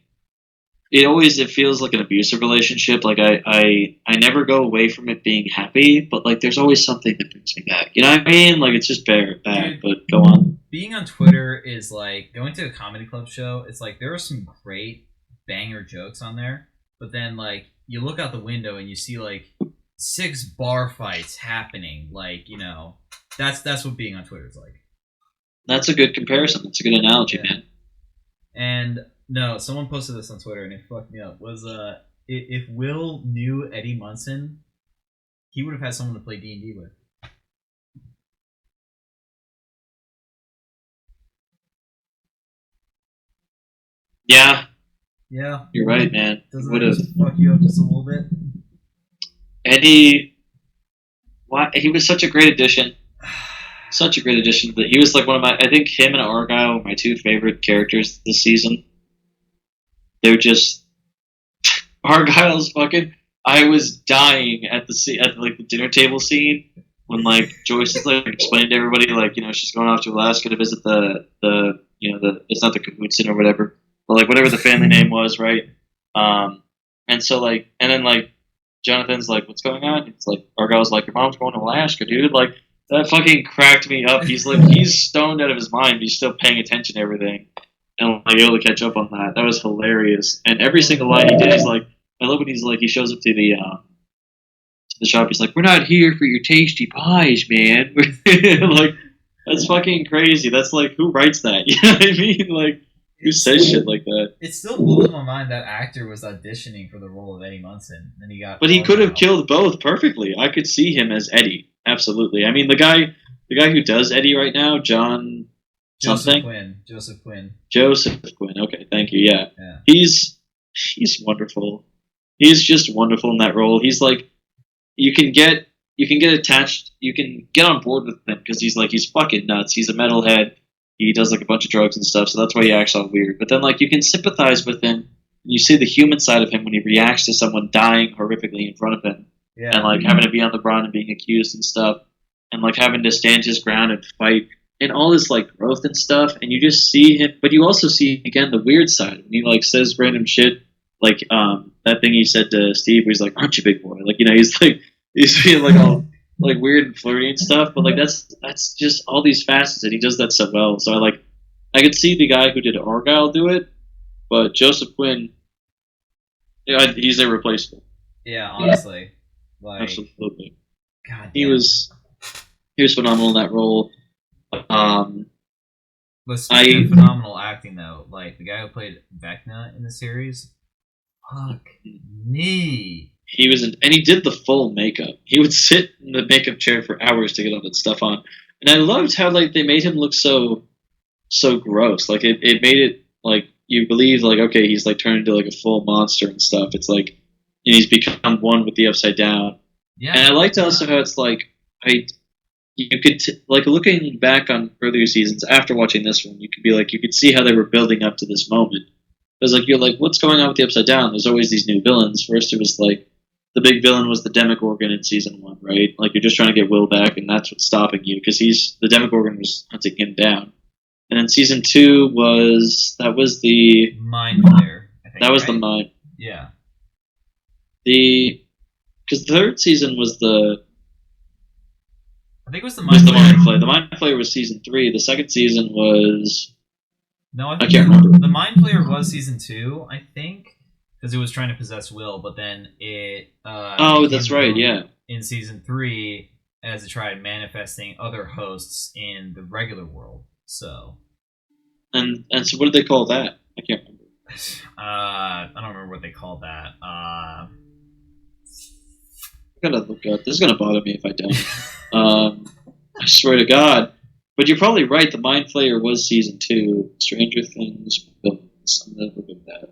it feels like an abusive relationship. Like I never go away from it being happy, but like there's always something that brings me back. You know what I mean? Like it's just bad. Dude, But go on. being on Twitter is like going to a comedy club show. It's like there are some great banger jokes on there, but then like you look out the window and you see like 6 bar fights happening. Like that's what being on Twitter is like. That's a good comparison. That's a good analogy, Yeah. man. And no, someone posted this on Twitter and it fucked me up. Was if Will knew Eddie Munson, he would have had someone to play D&D with. Yeah, Yeah, you're right, man. He doesn't would that have. just fuck you up just a little bit? Eddie, why? He was such a great addition. Such a great addition. That he was like one of my. I think him and Argyle were my two favorite characters this season. They're just Argyle's fucking. I was dying at at like the dinner table scene when like Joyce is like explaining to everybody like she's going off to Alaska to visit the it's not the Cahootson or whatever, but like whatever the family name was, right? And so like and then like Jonathan's like, what's going on? It's like Argyle's like, your mom's going to Alaska, dude. Like that fucking cracked me up. He's stoned out of his mind, but he's still paying attention to everything and like able to catch up on that. That was hilarious. And every single line he did is like, I love when he's like, he shows up to the shop. He's like, we're not here for your tasty pies, man. Like that's fucking crazy. That's like, who writes that? You know what I mean? Like, who says shit like that? It still blows my mind that actor was auditioning for the role of Eddie Munson, and he got. But he could have out. killed both perfectly. I could see him as Eddie. Absolutely. I mean, the guy who does Eddie right now, John something. Joseph Quinn. Joseph Quinn. Okay, thank you. Yeah. Yeah. He's wonderful. He's just wonderful in that role. He's like, you can get attached. You can get on board with him because he's fucking nuts. He's a metalhead. He does like a bunch of drugs and stuff. So that's why he acts all weird. But then like you can sympathize with him. You see the human side of him when he reacts to someone dying horrifically in front of him, and like having to be on the run and being accused and stuff, and like having to stand his ground and fight, and all this like growth and stuff. And you just see him, but you also see again the weird side when he like says random shit, like that thing he said to Steve, where he's like, "Aren't you, big boy?" Like he's being like all like weird and flirty and stuff. But like that's just all these facets, and he does that so well. So I could see the guy who did Argyle do it. But Joseph Quinn, yeah, he's irreplaceable. Yeah, honestly, like Absolutely. God, He was phenomenal in that role. But speaking of phenomenal acting, though, like the guy who played Vecna in the series, fuck me. He was and he did the full makeup. He would sit in the makeup chair for hours to get all that stuff on, and I loved how like they made him look so gross. Like it made it like you believe like okay he's like turned into like a full monster and stuff. It's like and he's become one with the Upside Down. Yeah. And I liked also how it's like you could like looking back on earlier seasons after watching this one, you could be like you could see how they were building up to this moment. Because like you're like, what's going on with the Upside Down? There's always these new villains. First it was like the big villain was the Demogorgon in season 1, right? Like you're just trying to get Will back, and that's what's stopping you because the Demogorgon was hunting him down. And then season 2 was the Mind Flayer. I think, that was right? the mind. Yeah. Because the third season was I think it was the Mind Flayer. The Mind Flayer was season 3. The second season was no, I can't remember. The Mind Flayer was season 2, I think, because it was trying to possess Will, but then it. Oh, that's right. Yeah. In season 3, as it tried manifesting other hosts in the regular world. So. And so, what did they call that? I can't remember. I don't remember what they called that. I gotta look up. This is gonna bother me if I don't. I swear to God. But you're probably right. The Mind Flayer was season 2. Stranger Things villains. I'm gonna look at that.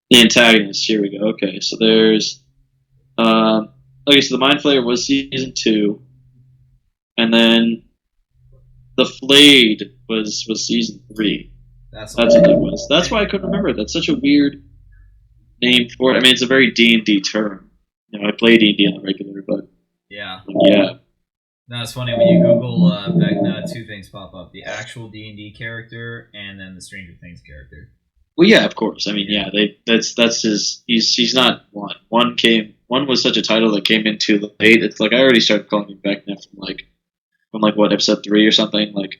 The antagonist. Here we go. Okay, so there's. Okay, so the Mind Flayer was season 2, and then the Flayed was season 3. That's what it was. That's why I couldn't remember. That's such a weird name for it. I mean, it's a very D&D term. I play D&D on the regular, but yeah. No, it's funny when you Google Vecna, 2 things pop up: the actual D&D character and then the Stranger Things character. Well, yeah, of course. I mean, yeah, that's his. He's not one. One was such a title that came in too late. It's like I already started calling him Vecna from what episode 3 or something. Like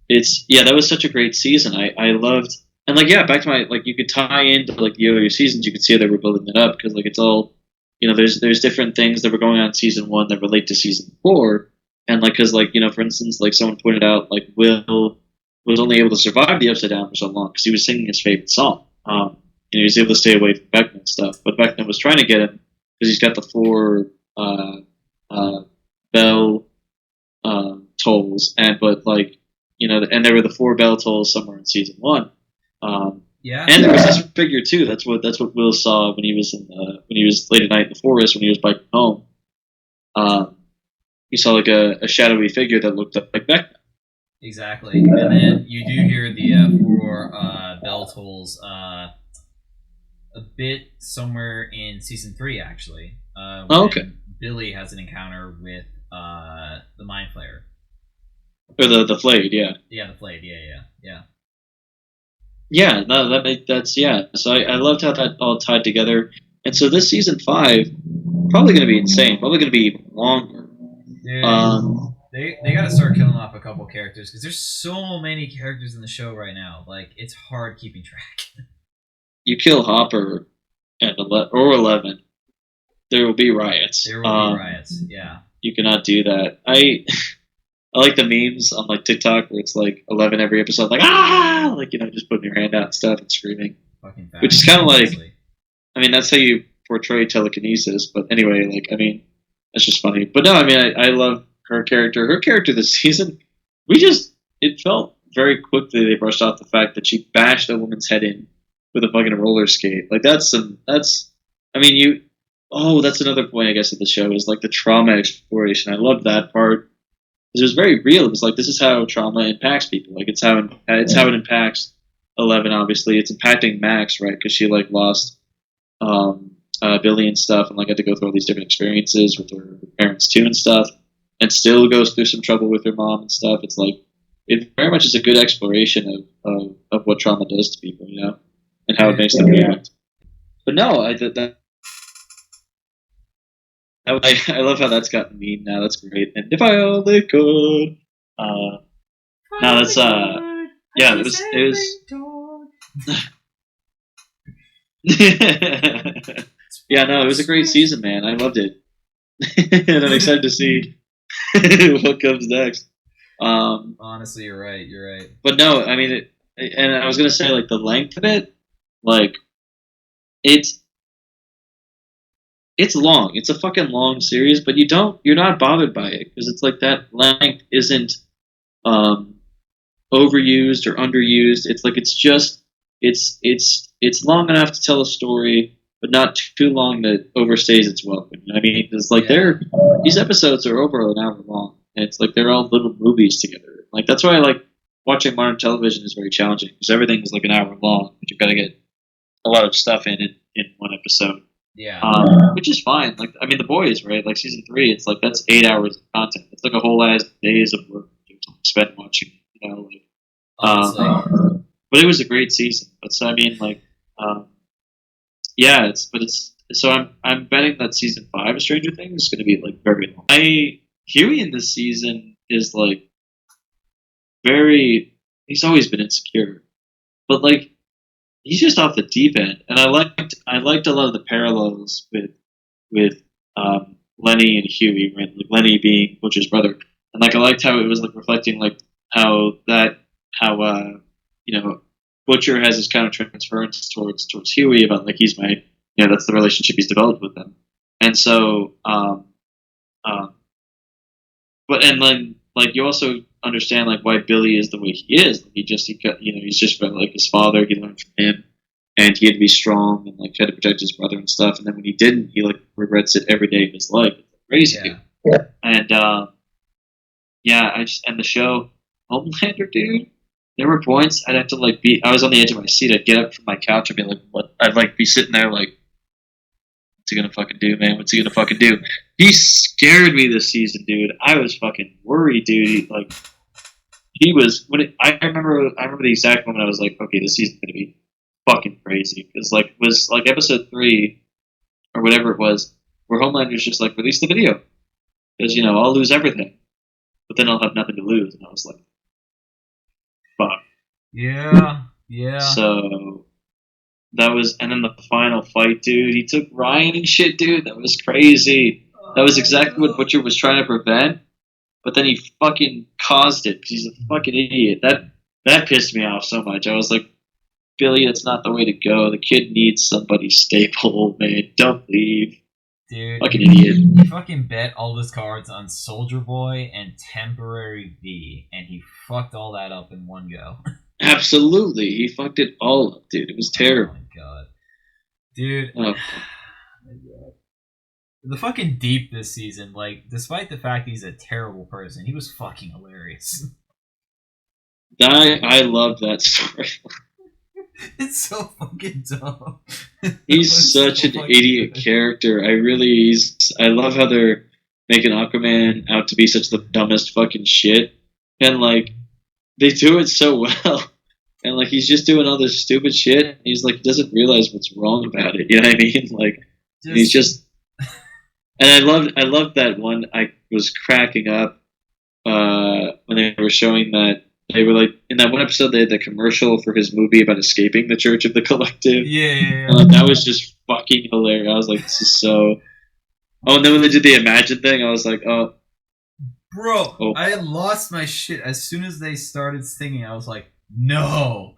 that was such a great season. I loved and back to my you could tie into the earlier seasons. You could see how they were building it up because it's all there's different things that were going on in season 1 that relate to season 4 and because for instance someone pointed out Will was only able to survive the Upside Down for so long because he was singing his favorite song. He was able to stay away from Vecna and stuff, but Vecna was trying to get him because he's got the 4 bell tolls, but and there were the four bell tolls somewhere in season one. Yeah. And there was this figure too. That's what Will saw when he was when he was late at night in the forest when he was biking home. Um, he saw like a shadowy figure that looked like Beck. Exactly. And then you do hear the four bell tolls a bit somewhere in season three, actually, Oh, when okay. Billy has an encounter with the Mind Flayer. Or the Flayed, yeah. Yeah, the Flayed. Yeah. Yeah, no, that's yeah. So I loved how that all tied together. And so this season 5 probably going to be insane. Probably going to be longer. Dude, they got to start killing off a couple characters because there's so many characters in the show right now. Like it's hard keeping track. You kill Hopper and 11, there will be riots. There will be riots. Yeah. You cannot do that. I like the memes on like TikTok where it's like 11 every episode, like like just putting your hand out and stuff and screaming, Fucking fast, which is kind of like, honestly. I mean, that's how you portray telekinesis. But anyway, like I mean, that's just funny. But no, I mean, I love her character. Her character this season, it felt very quickly they brushed off the fact that she bashed a woman's head in with a fucking roller skate. Like I mean, that's another point I guess of the show is like the trauma exploration. I love that part. It was very real. It was like this is how trauma impacts people. Like it's how it impacts 11. Obviously, it's impacting Max, right? Because she like lost Billy and stuff, and like had to go through all these different experiences with her parents too and stuff, and still goes through some trouble with her mom and stuff. It's like it very much is a good exploration of what trauma does to people, and how it makes them react. But no, I love how that's gotten meme now. That's great. And if I only could, no, that's yeah, yeah, no, it was a great season, man. I loved it, and I'm excited to see what comes next. Honestly, you're right. You're right. But no, I mean, and I was gonna say like the length of it, like it's long. It's a fucking long series, but you're not bothered by it because it's like that length isn't overused or underused. It's like it's long enough to tell a story, but not too long that overstays its welcome. I mean, it's like these episodes are over an hour long, and it's like they're all little movies together. Like that's why I like watching modern television is very challenging because everything is like an hour long, but you've got to get a lot of stuff in one episode. Yeah. Which is fine. Like I mean, The Boys, right? Like season 3, it's like that's 8 hours of content. It's like a whole ass days of work to spend watching. Like, but it was a great season. But so I mean, like, yeah, it's so I'm betting that season 5 of Stranger Things is going to be like very long. Huey in this season is like he's always been insecure, but like he's just off the deep end, and I liked a lot of the parallels with Lenny and Huey, right? Like Lenny being Butcher's brother, and like I liked how it was like reflecting like how Butcher has this kind of transference towards Huey about like he's my that's the relationship he's developed with them, and so but and then like you also understand like why Billy is the way he is. Like, he's just like his father. He learned from him, and he had to be strong and like had to protect his brother and stuff. And then when he didn't, he like regrets it every day of his life. It's crazy. Yeah. And and the show Homelander, dude. There were points I'd have to like I was on the edge of my seat. I'd get up from my couch and be like, "What?" I'd like be sitting there like, "What's he gonna fucking do, man? What's he gonna fucking do?" He scared me this season, dude. I was fucking worried, dude. I remember the exact moment I was like, okay, this season's gonna be fucking crazy because like it was like episode 3 or whatever it was where Homelander's just like release the video because I'll lose everything, but then I'll have nothing to lose, and I was like, fuck. Yeah. So that was, and then the final fight, dude. He took Ryan and shit, dude. That was crazy. That was exactly what Butcher was trying to prevent, but then he fucking caused it because he's a fucking idiot. That pissed me off so much. I was like, Billy, that's not the way to go. The kid needs somebody stable, man. Don't leave. Dude, Fucking idiot. he fucking bet all his cards on Soldier Boy and Temporary V, and he fucked all that up in one go. Absolutely, he fucked it all up, dude. It was Oh terrible. my god. Dude, Oh, the fucking Deep this season, like, despite the fact he's a terrible person, he was fucking hilarious. I loved that story. It's so fucking dumb. He's It's so such an fucking idiot good. character. I love how they're making Aquaman out to be such the dumbest fucking shit, and like they do it so well. And like he's just doing all this stupid shit. And he's like he doesn't realize what's wrong about it. You know what I mean? Like he's Just just. And I loved that one. I was cracking up when they were showing that they were like in that one episode they had the commercial for his movie about escaping the Church of the Collective. yeah. And like that was just fucking hilarious. I was like, this is so. Oh, and then when they did the Imagine thing, I was like, oh, Bro, oh. I lost my shit as soon as they started singing. I was like, no,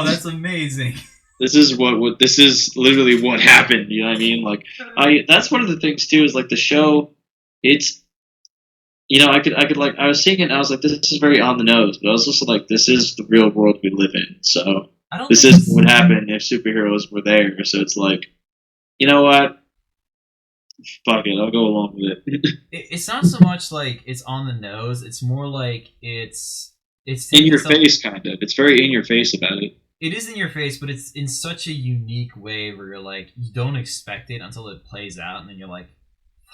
that's amazing. This is this is literally what happened. You know what I mean? Like that's one of the things too is like the show. It's I could like I was seeing it and I was like this is very on the nose, but I was also like this is the real world we live in. So I don't this think is what happened if superheroes were there. So it's like, you know what? Fuck it, I'll go along with it. it's not so much like it's on the nose. It's more like it's In taking your some. face, kind of. It's very in your face about it. It is in your face, but it's in such a unique way where you're like you don't expect it until it plays out, and then you're like,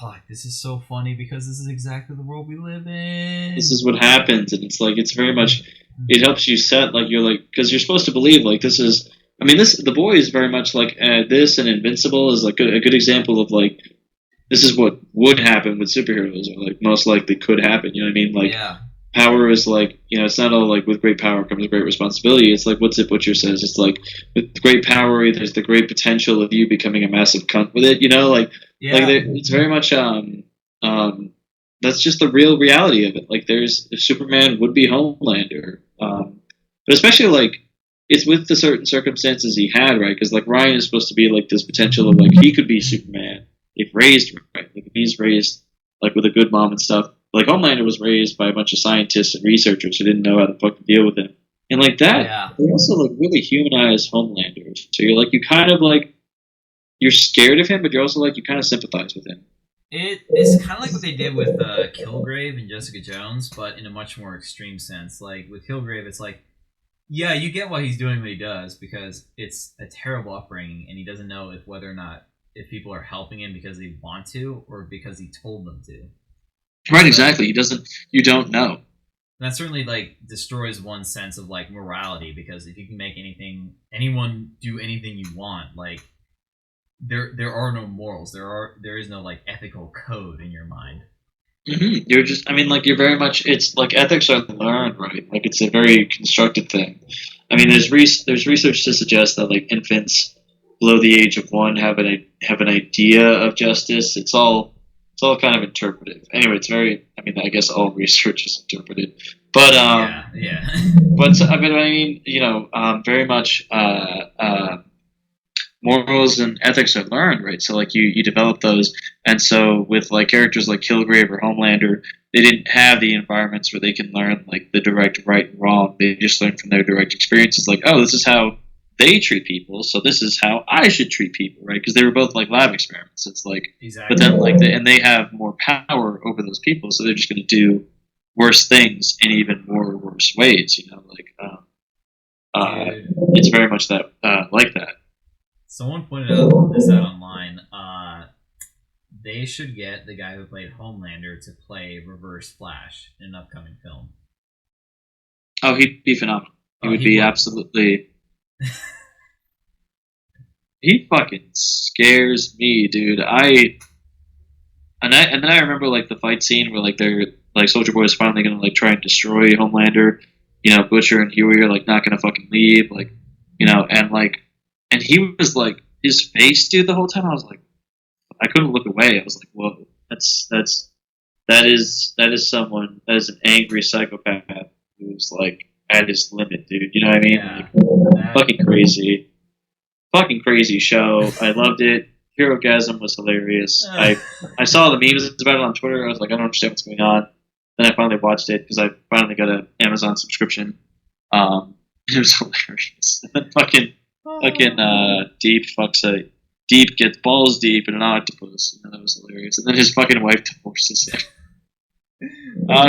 "Fuck, this is so funny because this is exactly the world we live in." This is what happens, and it's like it's very much. It helps you set like you're like because you're supposed to believe like this is. I mean, this the boy is very much like this, and Invincible is like a good example of like this is what would happen with superheroes, or like most likely could happen. You know what I mean? Like yeah, power is like it's not all like with great power comes great responsibility. It's like what Zip Butcher says. It's like with great power, there's the great potential of you becoming a massive cunt with it. Like yeah, it's very much that's just the real reality of it. Like there's if Superman would be Homelander, but especially like it's with the certain circumstances he had, right? Because like Ryan is supposed to be like this potential of like he could be Superman if raised right. Like if he's raised like with a good mom and stuff. Like Homelander was raised by a bunch of scientists and researchers who didn't know how to fucking deal with him, and like that, yeah. they also like really humanize Homelander. So you're like you kind of like you're scared of him, but you're also like you kind of sympathize with him. It's kind of like what they did with Kilgrave and Jessica Jones, but in a much more extreme sense. Like with Kilgrave, it's like, yeah, you get why he's doing what he does because it's a terrible upbringing, and he doesn't know whether or not if people are helping him because they want to or because he told them to. Right, So exactly. He doesn't. You don't know. that certainly like destroys one sense of like morality because if you can make anyone do anything you want, like there are no morals. There is no like ethical code in your mind. You're just. I mean, like you're very much. It's like ethics are learned, right? Like it's a very constructed thing. I mean, there's research to suggest that like infants below the age of 1 have an idea of justice. It's all kind of interpretive. Anyway, it's very. I mean, I guess all research is interpreted, but Yeah. but I mean, very much morals and ethics are learned, right? So like you develop those, and so with like characters like Kilgrave or Homelander, they didn't have the environments where they can learn like the direct right and wrong. They just learn from their direct experiences. Like, oh, this is how they treat people, so this is how I should treat people, right? Because they were both like lab experiments. It's like, Exactly. but then like they have more power over those people, so they're just going to do worse things in even more worse ways. Dude, It's very much that like that. someone pointed out this out online. They should get the guy who played Homelander to play Reverse Flash in an upcoming film. Oh, he'd be phenomenal. He would He be would. absolutely. He fucking scares me, dude. And then I remember like the fight scene where like they're like Soldier Boy is finally gonna like try and destroy Homelander. Butcher and Huey are like not gonna fucking leave, and he was like his face, dude. The whole time I was like, I couldn't look away. I was like, whoa, that is someone that is an angry psychopath who's like at his limit, dude. You know what I mean? Yeah. Like, fucking crazy show. I loved it. Herogasm was hilarious. I saw the memes about it on Twitter. I was like, I don't understand what's going on. Then I finally watched it because I finally got an Amazon subscription. It was hilarious. And then Deep fucks a Deep gets balls deep in an octopus, and that was hilarious. And then his fucking wife divorces him.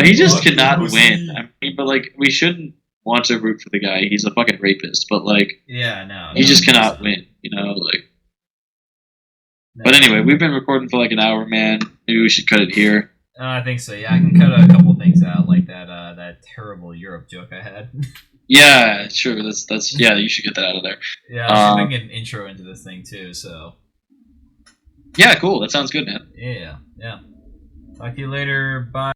He just cannot win. I mean, but like, we shouldn't want to root for the guy. He's a fucking rapist, but like, yeah, no, he just cannot win. You know, like. No. But anyway, we've been recording for like an hour, man. Maybe we should cut it here. I think so. Yeah, I can cut a couple things out, like that terrible Europe joke I had. Yeah, sure. That's yeah. You should get that out of there. Yeah, I'll see if I can get an intro into this thing too. So. Yeah, cool. That sounds good, man. Yeah. Talk to you later. Bye.